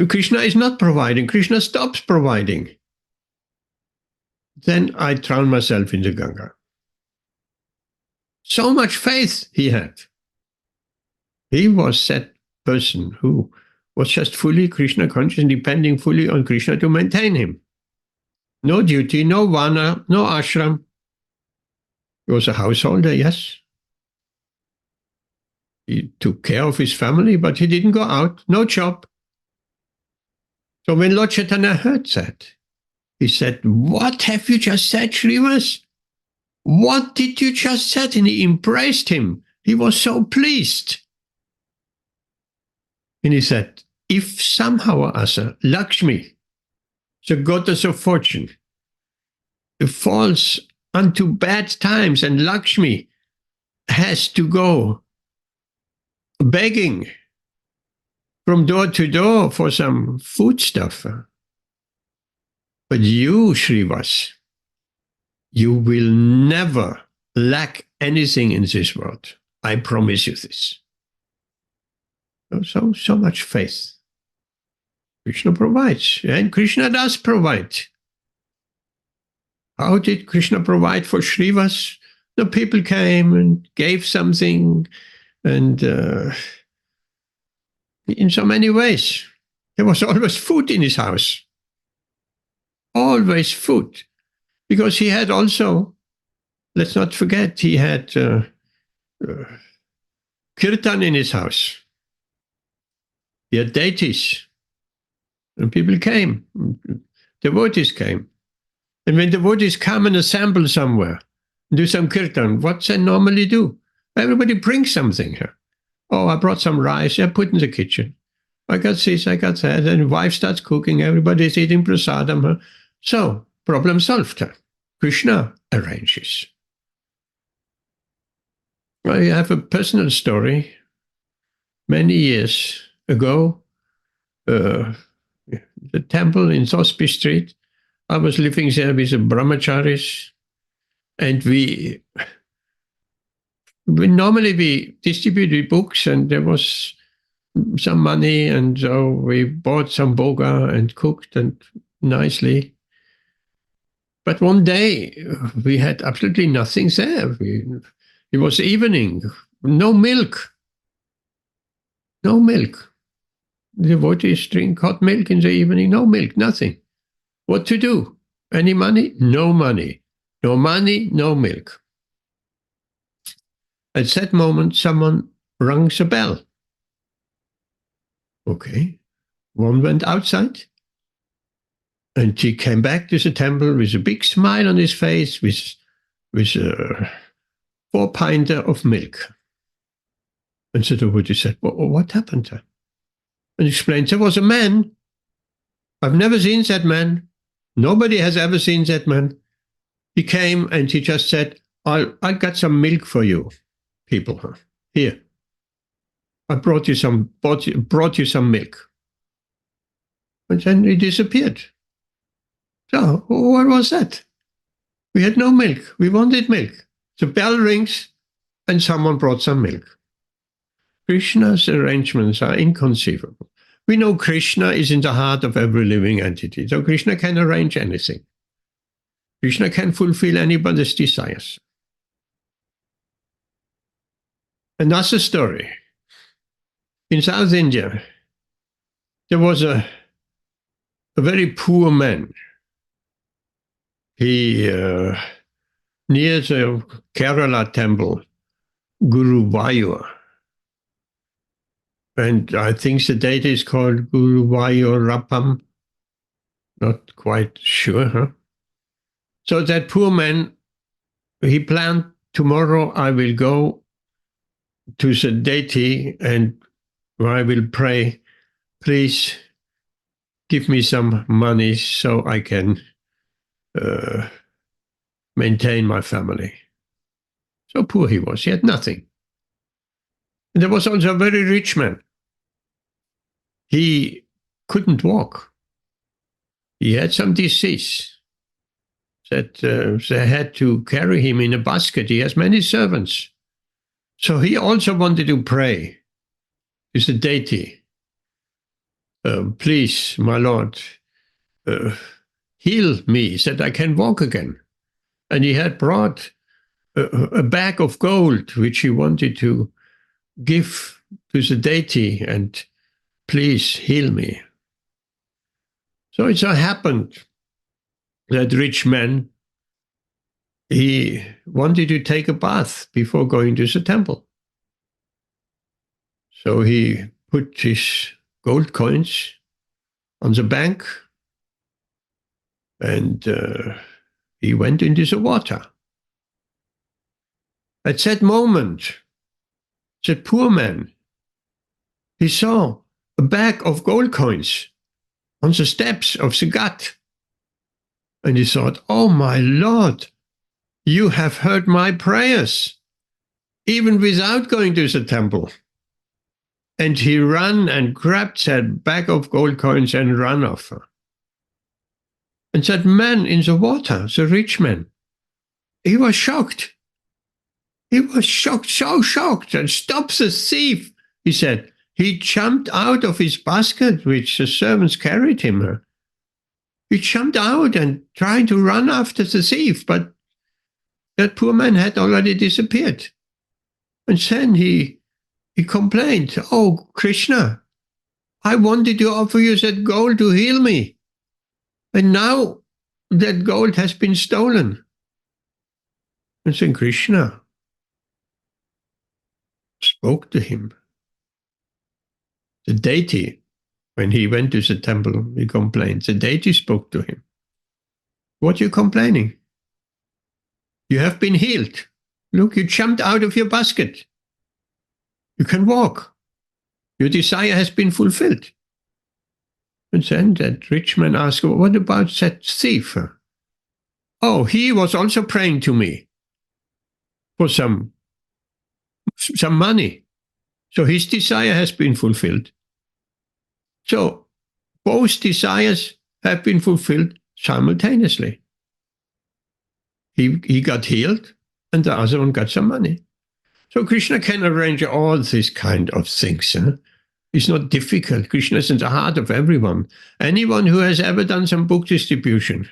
Krishna is not providing, Krishna stops providing, then I drown myself in the Ganga. So much faith he had. He was that person who was just fully Krishna conscious and depending fully on Krishna to maintain him. No duty, no vana, no ashram. He was a householder, yes. He took care of his family, but he didn't go out, no job. So when Lord Chaitanya heard that, he said, what have you just said, Srivas? What did you just said? And he embraced him. He was so pleased. And he said, if somehow or other, Lakshmi, the goddess of fortune, falls unto bad times and Lakshmi has to go begging from door to door for some foodstuff. But you, Srivas, you will never lack anything in this world. I promise you this. So much faith. Krishna provides, and Krishna does provide. How did Krishna provide for Srivas? The people came and gave something, and in so many ways. There was always food in his house. Always food. Because he had also, let's not forget, he had kirtan in his house. He had deities. And people came. Devotees came. And when devotees come and assemble somewhere, do some kirtan, what they normally do? Everybody brings something here. Oh, I brought some rice. I put in the kitchen. I got this, I got that. And the wife starts cooking. Everybody's eating prasadam. So, problem solved. Krishna arranges. I have a personal story. Many years ago, the temple in Sosby Street, I was living there with the brahmacharis, and we normally distributed books, and there was some money, and so we bought some boga and cooked and nicely. But one day we had absolutely nothing there. It was evening, no milk. No milk. The devotees drink hot milk in the evening, no milk, nothing. What to do? Any money? No money. No money, no milk. At that moment, someone rang the bell. Okay. One went outside, and he came back to the temple with a big smile on his face, with a 4-pinter of milk. And the devotee said, what happened there? And explained, there was a man. I've never seen that man. Nobody has ever seen that man. He came and he just said, I got some milk for you, people. Here. I brought you some milk. And then he disappeared. So, what was that? We had no milk. We wanted milk. The bell rings and someone brought some milk. Krishna's arrangements are inconceivable. We know Krishna is in the heart of every living entity, so Krishna can arrange anything. Krishna can fulfill anybody's desires. Another story. In South India, there was a very poor man. He, near the Kerala temple, Guruvayur, and I think the deity is called Guruvayurapam. Not quite sure, huh? So that poor man, he planned, tomorrow I will go to the deity and I will pray, please give me some money so I can maintain my family. So poor he was. He had nothing. And there was also a very rich man. He couldn't walk. He had some disease that they had to carry him in a basket. He has many servants. So he also wanted to pray to the deity. Please, my Lord, heal me so that I can walk again. And he had brought a bag of gold, which he wanted to give to the deity and please heal me. So it so happened that rich man, he wanted to take a bath before going to the temple. So he put his gold coins on the bank and he went into the water. At that moment, that poor man, he saw a bag of gold coins on the steps of the Ghat. And he thought, oh my Lord, you have heard my prayers, even without going to the temple. And he ran and grabbed that bag of gold coins and ran off her. And that man in the water, the rich man, he was shocked. He was shocked, so shocked, and stop the thief, he said. He jumped out of his basket, which the servants carried him. He jumped out and tried to run after the thief, but that poor man had already disappeared. And then he complained, oh, Krishna, I wanted to offer you that gold to heal me. And now that gold has been stolen. And then Krishna spoke to him. The deity, when he went to the temple, he complained. The deity spoke to him. What are you complaining? You have been healed. Look, you jumped out of your basket. You can walk. Your desire has been fulfilled. And then that rich man asked, what about that thief? Oh, he was also praying to me for some money. So his desire has been fulfilled. So both desires have been fulfilled simultaneously. He got healed and the other one got some money. So Krishna can arrange all these kind of things. It's not difficult. Krishna is in the heart of everyone. Anyone who has ever done some book distribution,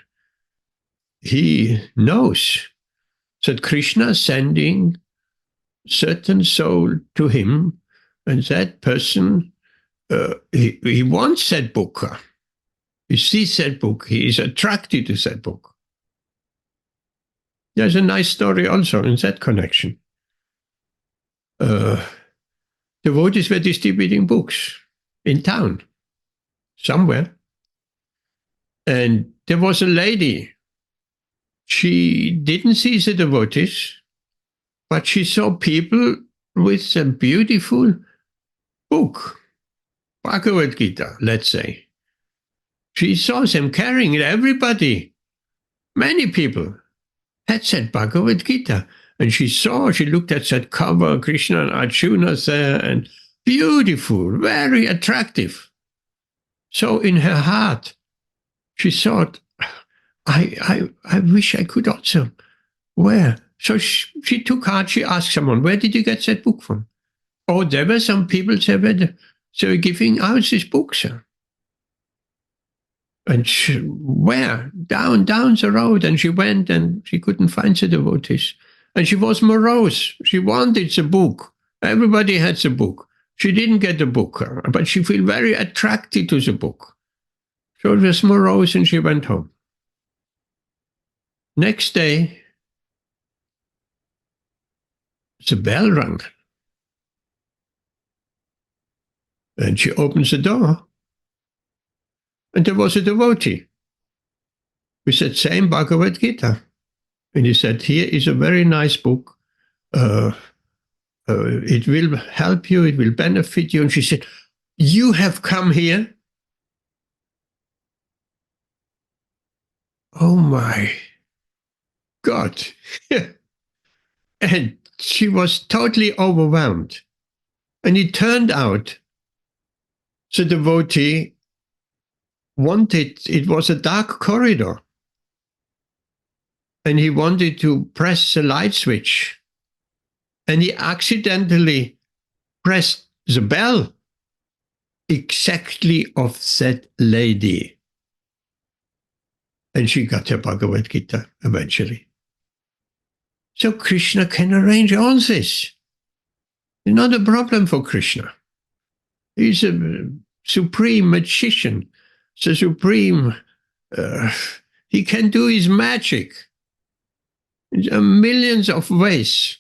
he knows that Krishna is sending certain soul to him, and that person, he wants that book. He sees that book. He is attracted to that book. There's a nice story also in that connection. Devotees were distributing books in town, somewhere. And there was a lady. She didn't see the devotees, but she saw people with a beautiful book, Bhagavad Gītā, let's say. She saw them carrying it. Everybody, many people had that Bhagavad Gītā. And she looked at that cover, Krishna and Arjuna there, and beautiful, very attractive. So in her heart, she thought, I wish I could also wear. So she took heart, she asked someone, where did you get that book from? Oh, there were some people, they were giving out these books. And where? Down the road. And she went and she couldn't find the devotees. And she was morose. She wanted the book. Everybody had the book. She didn't get the book, but she felt very attracted to the book. So it was morose and she went home. Next day, the bell rang. And she opens the door. And there was a devotee with that same Bhagavad Gītā. And he said, here is a very nice book. It will help you. It will benefit you. And she said, you have come here? oh my God. And she was totally overwhelmed. And it turned out the devotee wanted, it was a dark corridor, and he wanted to press the light switch, and he accidentally pressed the bell exactly of that lady. And she got her Bhagavad Gītā eventually. So Krishna can arrange all this. It's not a problem for Krishna. He's a supreme magician. The supreme, he can do his magic. There are millions of ways.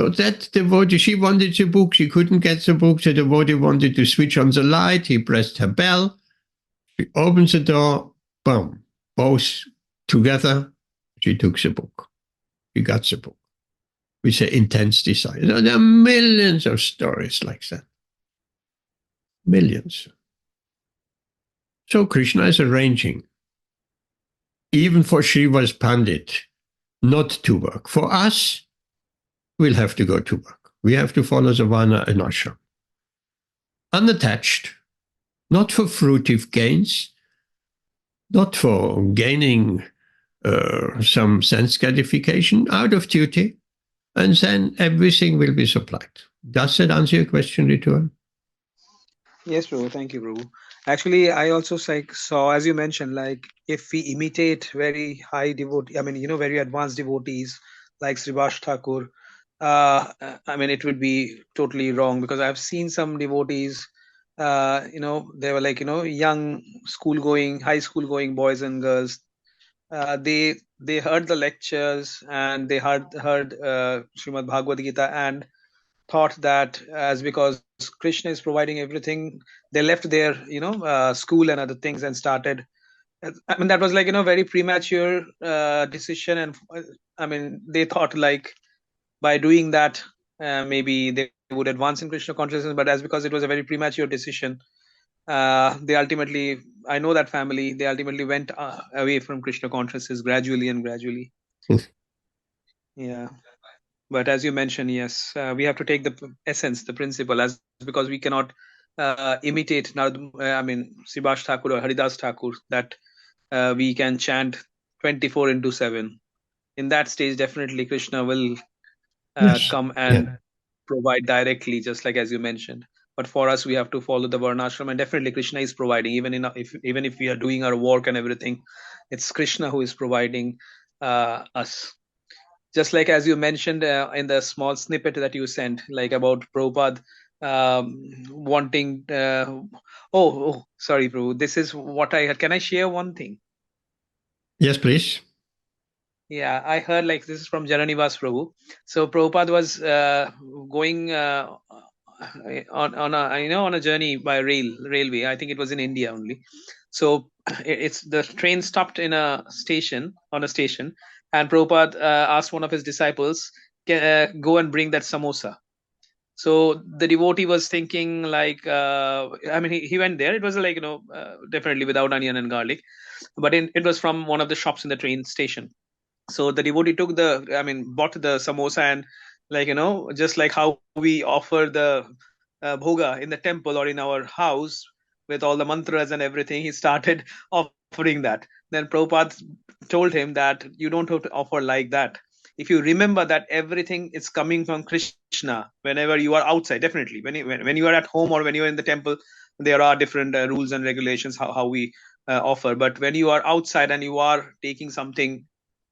So that devotee, she wanted the book, she couldn't get the book. The devotee wanted to switch on the light, he pressed her bell, she opened the door, boom, both together, she took the book. She got the book with her intense desire. So there are millions of stories like that. Millions. So Krishna is arranging, even for Shiva's Pandit, not to work. For us, we'll have to go to work. We have to follow the Varna and Ashram. Unattached, not for fruitive gains, not for gaining some sense gratification, out of duty, and then everything will be supplied. Does that answer your question, Ritual? Yes, Prabhu. Thank you, Prabhu. Actually, I also saw, as you mentioned, like if we imitate very high devotee, very advanced devotees like Srivas Thakur, it would be totally wrong, because I've seen some devotees, they were like, young high school going boys and girls. They heard the lectures and they heard Srimad Bhagavad Gītā and thought that as because Krishna is providing everything, they left their school and other things and started. That was like very premature decision, and they thought like by doing that maybe they would advance in Krishna consciousness, but as because it was a very premature decision, they ultimately, I know that family, they ultimately went away from Krishna consciousness gradually and gradually. Yeah. But as you mentioned, yes, we have to take the essence, the principle, as because we cannot imitate Srivas Thakur or Haridas Thakur, that we can chant 24/7. In that stage, definitely Krishna will come and provide directly, just like as you mentioned. But for us, we have to follow the Varnashram, and definitely Krishna is providing. Even if we are doing our work and everything, it's Krishna who is providing us. Just like as you mentioned in the small snippet that you sent, like about Prabhupada wanting. Sorry, Prabhu. This is what I had. Can I share one thing? Yes, please. Yeah, I heard like this is from Jananivas Prabhu. So Prabhupada was going on a journey by railway. I think it was in India only. So it's the train stopped on a station, and Prabhupada asked one of his disciples, go and bring that samosa. So the devotee was thinking like, he went there. It was like, definitely without onion and garlic, but it was from one of the shops in the train station. So the devotee bought the samosa, and just like how we offer the bhoga in the temple or in our house with all the mantras and everything, he started offering that. Then Prabhupada told him that you don't have to offer like that. If you remember that everything is coming from Krishna, whenever you are outside, definitely when you are at home or when you are in the temple, there are different rules and regulations how we offer. But when you are outside and you are taking something,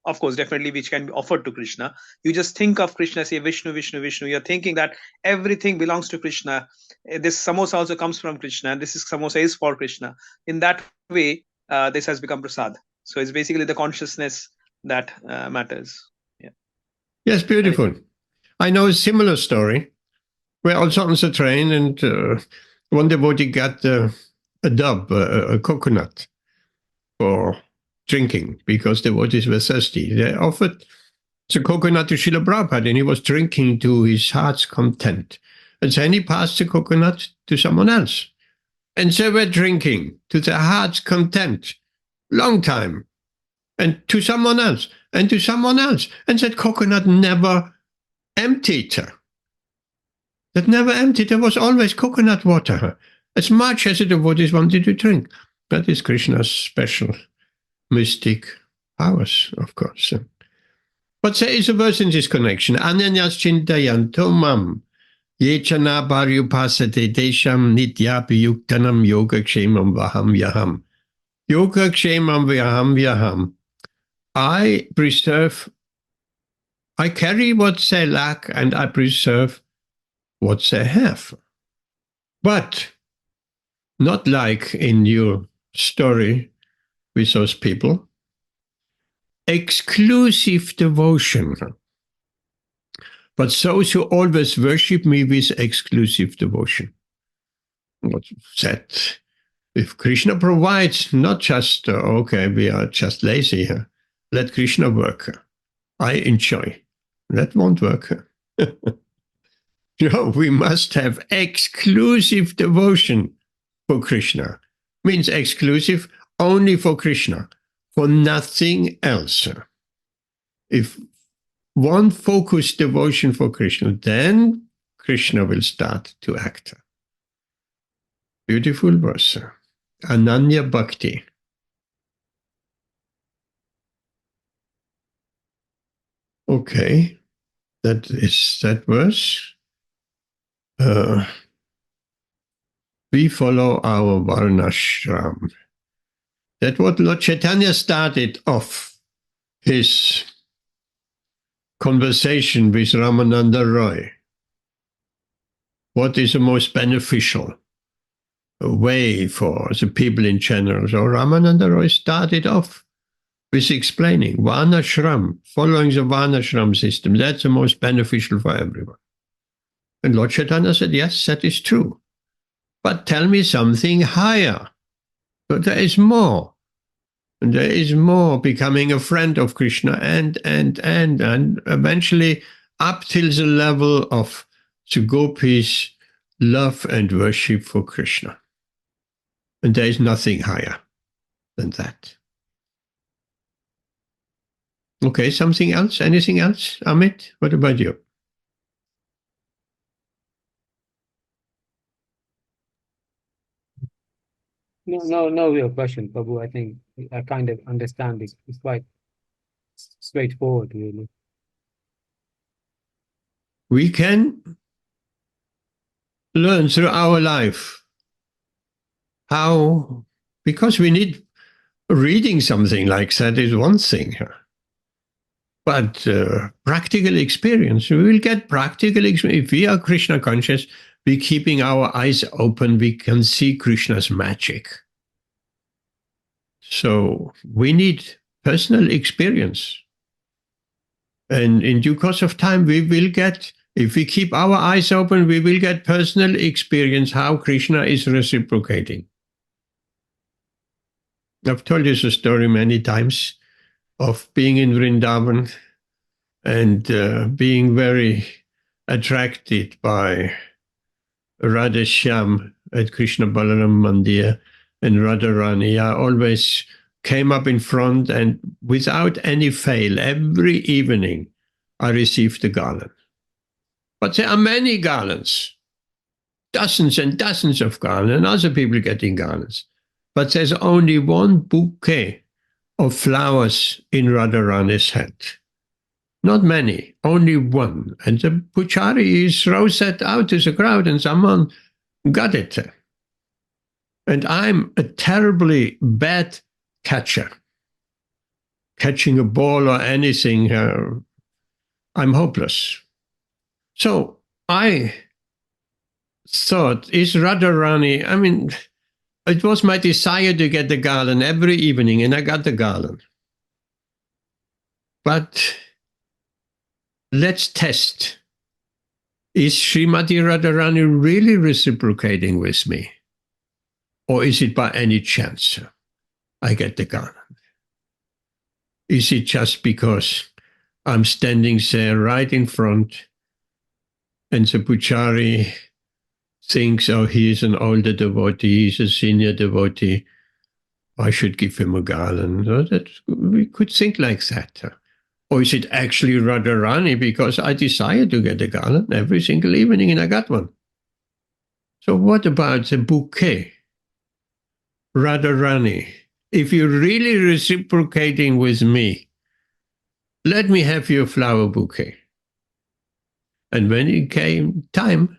of course, definitely, which can be offered to Krishna, you just think of Krishna, say Vishnu, Vishnu, Vishnu. You're thinking that everything belongs to Krishna. This samosa also comes from Krishna, and this samosa is for Krishna. In that way, this has become prasad. So it's basically the consciousness that matters. Yeah. Yes, beautiful. I know a similar story. We're also on the train, and one devotee got a dub, a coconut, for drinking, because devotees were thirsty. They offered the coconut to Srila Prabhupada, and he was drinking to his heart's content. And then he passed the coconut to someone else. And they were drinking to their heart's content. Long time. and to someone else, and to someone else. And that coconut never emptied. That never emptied. There was always coconut water, as much as the devotees wanted to drink. That is Krishna's special mystic powers, of course. But there is a verse in this connection. Ananyas chintayanto mam yechana paryupasate desham nityapi yuktanam yogakshemam vaham yaham. Yogakshemam vaham yaham. I carry what they lack and I preserve what they have. But not like in your story with those people. Exclusive devotion. But those who always worship me with exclusive devotion. What's that? If Krishna provides, not just, okay, we are just lazy here. Let Krishna work. I enjoy. That won't work. No, we must have exclusive devotion for Krishna. Means exclusive only for Krishna, for nothing else. If one focused devotion for Krishna, then Krishna will start to act. Beautiful verse. Ananya Bhakti. Okay, that is that verse. We follow our Varnashram. That's what Lord Chaitanya started off his conversation with Ramananda Roy. What is the most beneficial way for the people in general? So Ramananda Roy started off with explaining Varnashram, following the Varnashram system. That's the most beneficial for everyone. And Lord Chaitanya said, yes, that is true. But tell me something higher. But there is more. And there is more, becoming a friend of Krishna and eventually up till the level of the gopis' love and worship for Krishna. And there is nothing higher than that. Okay, something else? Anything else? Amit, what about you? No real question, Prabhu. I think I kind of understand it. It's quite straightforward, really. We can learn through our life how, because we need reading something like that is one thing. But practical experience, we will get practical experience. If we are Krishna conscious, we're keeping our eyes open, we can see Krishna's magic. So we need personal experience. And in due course of time, we will get, if we keep our eyes open, we will get personal experience how Krishna is reciprocating. I've told you the story many times of being in Vrindavan and being very attracted by Radha Shyam at Krishna Balaram Mandir and Radharani. I always came up in front and without any fail, every evening I received a garland. But there are many garlands, dozens and dozens of garlands, and other people getting garlands. But there's only one bouquet of flowers in Radharani's head. Not many, only one. And the puchari throws that out to the crowd and someone got it. And I'm a terribly bad catcher. Catching a ball or anything, I'm hopeless. So I thought, is Radharani, I mean, it was my desire to get the garland every evening, and I got the garland. But let's test. Is Srimati Radharani really reciprocating with me? Or is it by any chance I get the garland? Is it just because I'm standing there right in front and the puchari thinks, oh, he is an older devotee, he's a senior devotee, I should give him a garland. That we could think like that. Or is it actually Radharani because I desire to get a garland every single evening and I got one? So what about the bouquet? Radharani, if you're really reciprocating with me, let me have your flower bouquet. And when it came time,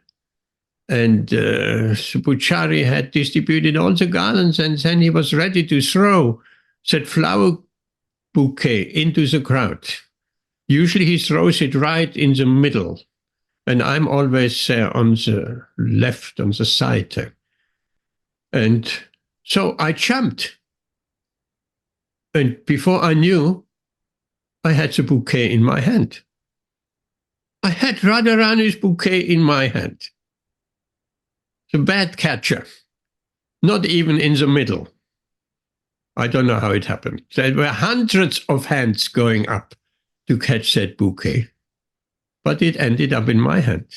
and Puchari had distributed all the garlands, and then he was ready to throw that flower bouquet into the crowd. Usually he throws it right in the middle, and I'm always there on the left, on the side. And so I jumped. And before I knew, I had the bouquet in my hand. I had Radharani's bouquet in my hand. The bad catcher, not even in the middle. I don't know how it happened. There were hundreds of hands going up to catch that bouquet, but it ended up in my hand.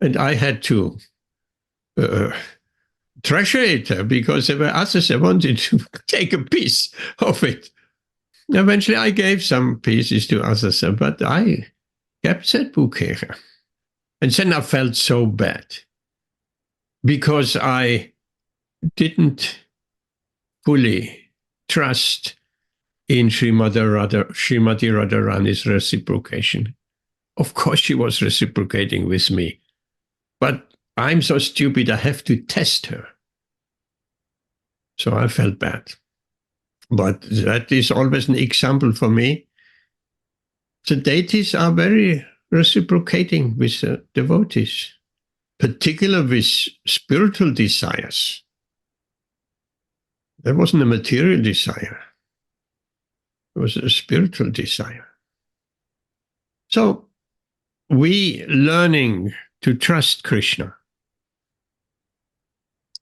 And I had to treasure it because there were others that wanted to take a piece of it. Eventually I gave some pieces to others, but I kept that bouquet. And then I felt so bad because I didn't fully trust in Srimati Radharani's reciprocation. Of course she was reciprocating with me, but I'm so stupid I have to test her. So I felt bad. But that is always an example for me. The deities are very reciprocating with the devotees, particularly with spiritual desires. There wasn't a material desire. It was a spiritual desire. So we learning to trust Krishna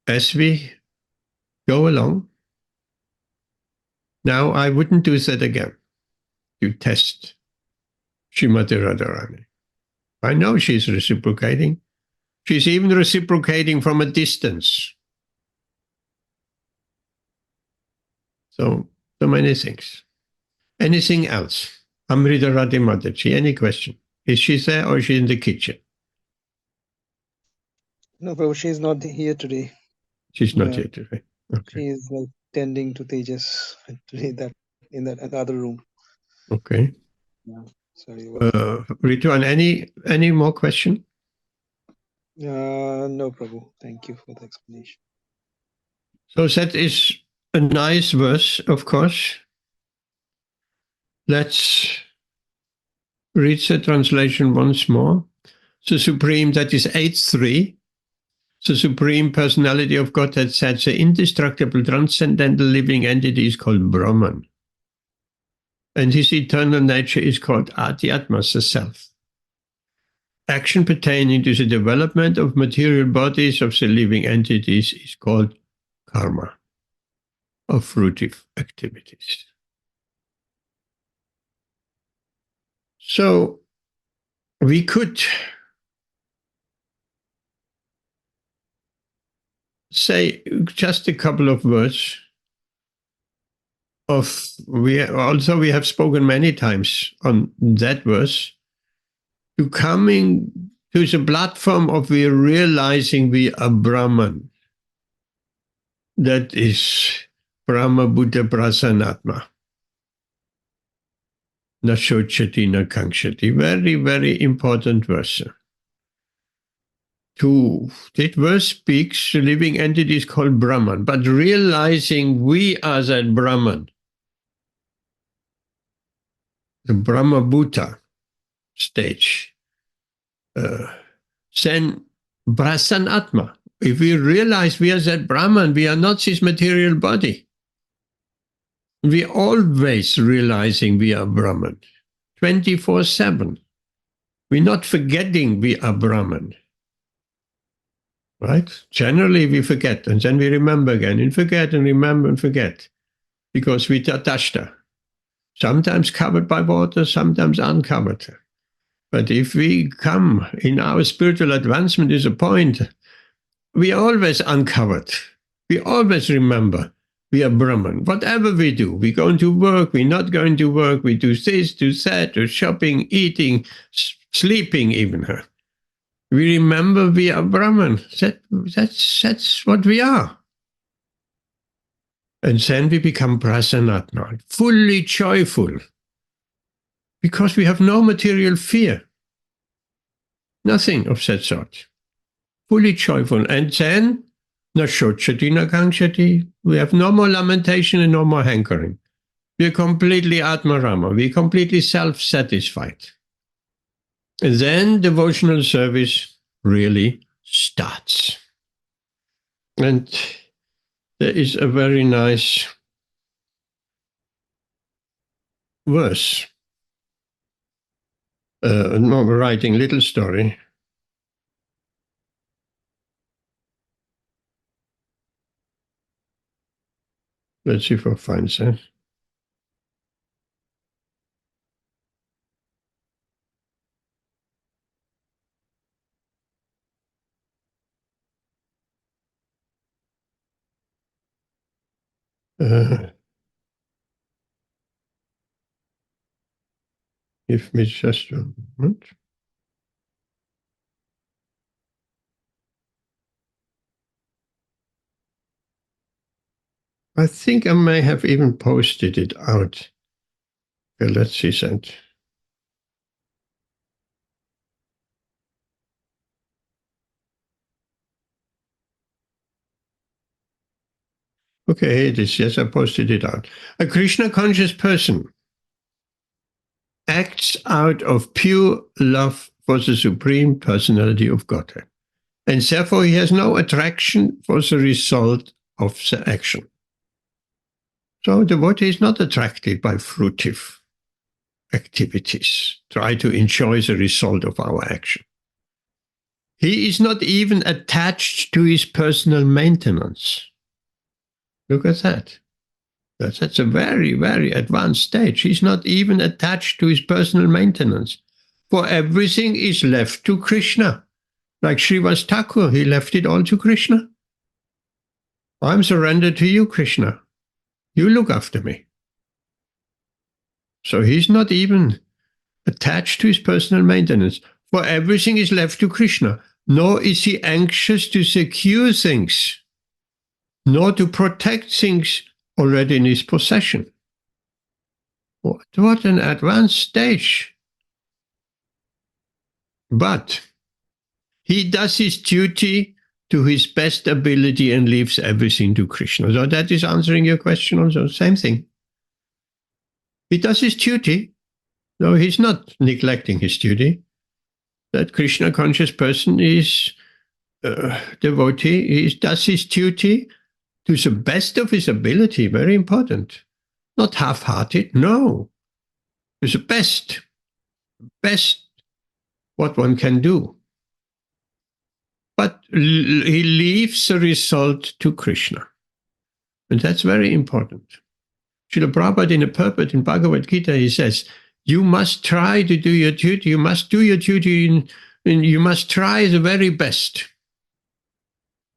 as we go along. Now, I wouldn't do that again, to test Srimati Radharani. I know she's reciprocating. She's even reciprocating from a distance. So many things. Anything else? Amrita Radhe Mataji, any question? Is she there or is she in the kitchen? No, Prabhu, she's not here today. She's not here today. Okay. She is tending to Tejas today, that in that other room. Okay. Yeah. Sorry. Rituan, any more question? No, Prabhu. Thank you for the explanation. So that is a nice verse, of course. Let's read the translation once more. The Supreme, that is 8.3. The Supreme Personality of Godhead said the indestructible, transcendental living entity is called Brahman. And his eternal nature is called Adhyatma, the Self. Action pertaining to the development of material bodies of the living entities is called karma, or fruitive activities. So we could say just a couple of words of, we have spoken many times on that verse, to coming to the platform of we realizing we are Brahman. That is Brahma Buddha Prasanatma. Na shochati na kankshati. Very, very important verse. That verse speaks, the living entity is called Brahman, but realizing we are that Brahman, the Brahma Bhuta stage, then Prasanatma. If we realize we are that Brahman, we are not this material body. We always realizing we are Brahman, 24/7. We're not forgetting we are Brahman. Right? Generally we forget, and then we remember again, and forget, and remember, and forget. Because we tatashta. Sometimes covered by water, sometimes uncovered. But if we come in our spiritual advancement is a point, we are always uncovered. We always remember. we are Brahman. Whatever we do, we're going to work, we're not going to work, we do this, do that, do shopping, eating, sleeping even. We remember we are Brahman. That's what we are. And then we become prasanatma, fully joyful, because we have no material fear. Nothing of that sort. Fully joyful. And then, na shochati na kangshati. We have no more lamentation and no more hankering. We're completely atmarama. We're completely self-satisfied. And then devotional service really starts. And there is a very nice verse. No, writing little story. Let's see if I find that. Give me just a moment. I think I may have even posted it out. Okay, let's see that. Okay, here it is. Yes, I posted it out. A Krishna conscious person acts out of pure love for the Supreme Personality of Godhead. And therefore he has no attraction for the result of the action. So the devotee is not attracted by fruitive activities, try to enjoy the result of our action. He is not even attached to his personal maintenance. Look at that. That's a very, very advanced stage. He's not even attached to his personal maintenance. For everything is left to Krishna. Like Srivas Thakur, he left it all to Krishna. I'm surrendered to you, Krishna. You look after me. So he's not even attached to his personal maintenance. For everything is left to Krishna. Nor is he anxious to secure things, nor to protect things already in his possession. What an advanced stage. But he does his duty to his best ability and leaves everything to Krishna. So that is answering your question also. Same thing. He does his duty. No, he's not neglecting his duty. That Krishna conscious person is devotee. He does his duty to the best of his ability. Very important. Not half-hearted. No. To the best. Best what one can do. But he leaves the result to Krishna. And that's very important. Srila Prabhupada in a purport in Bhagavad Gītā, he says, you must try to do your duty. You must do your duty and you must try the very best.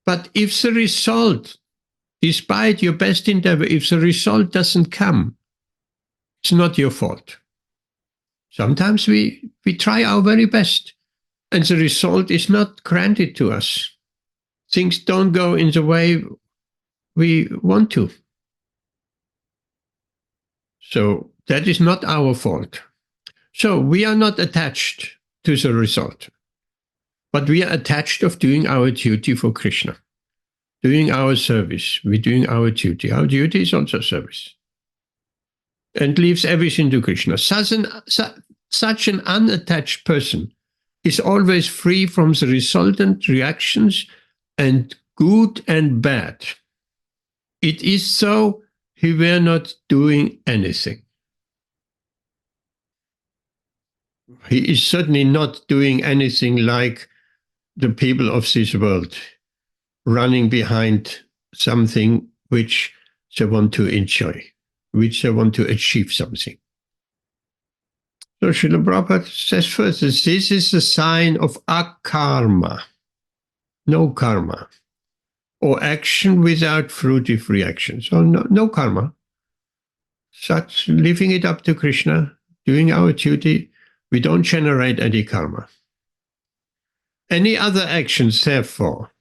But if the result, despite your best endeavor, if the result doesn't come, it's not your fault. Sometimes we try our very best and the result is not granted to us. Things don't go in the way we want to. So that is not our fault. So we are not attached to the result, but we are attached of doing our duty for Krishna, doing our service. We're doing our duty. Our duty is also service. And leaves everything to Krishna. Such an unattached person is always free from the resultant reactions and good and bad. It is so he were not doing anything. He is certainly not doing anything like the people of this world, running behind something which they want to enjoy, which they want to achieve something. So Srila Prabhupada says first, this is a sign of akarma, no karma. or action without fruitive reaction. So no karma. Such leaving it up to Krishna, doing our duty, we don't generate any karma. Any other actions, therefore,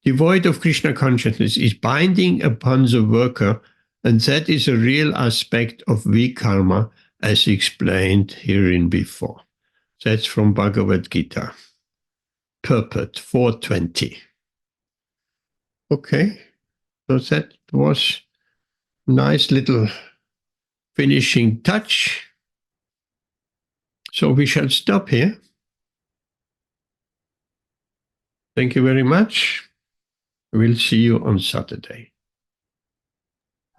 devoid of Krishna consciousness is binding upon the worker, and that is a real aspect of weak karma, as explained herein before. That's from Bhagavad Gītā, purport 420. Okay, so that was nice little finishing touch. So we shall stop here. Thank you very much. We'll see you on Saturday.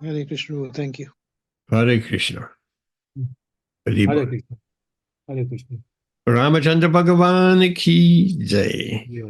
Hare Krishna. Thank you. Hare Krishna. Hare Krishna. Hare Krishna. Ramachandra Bhagavan ki jai. Yeah.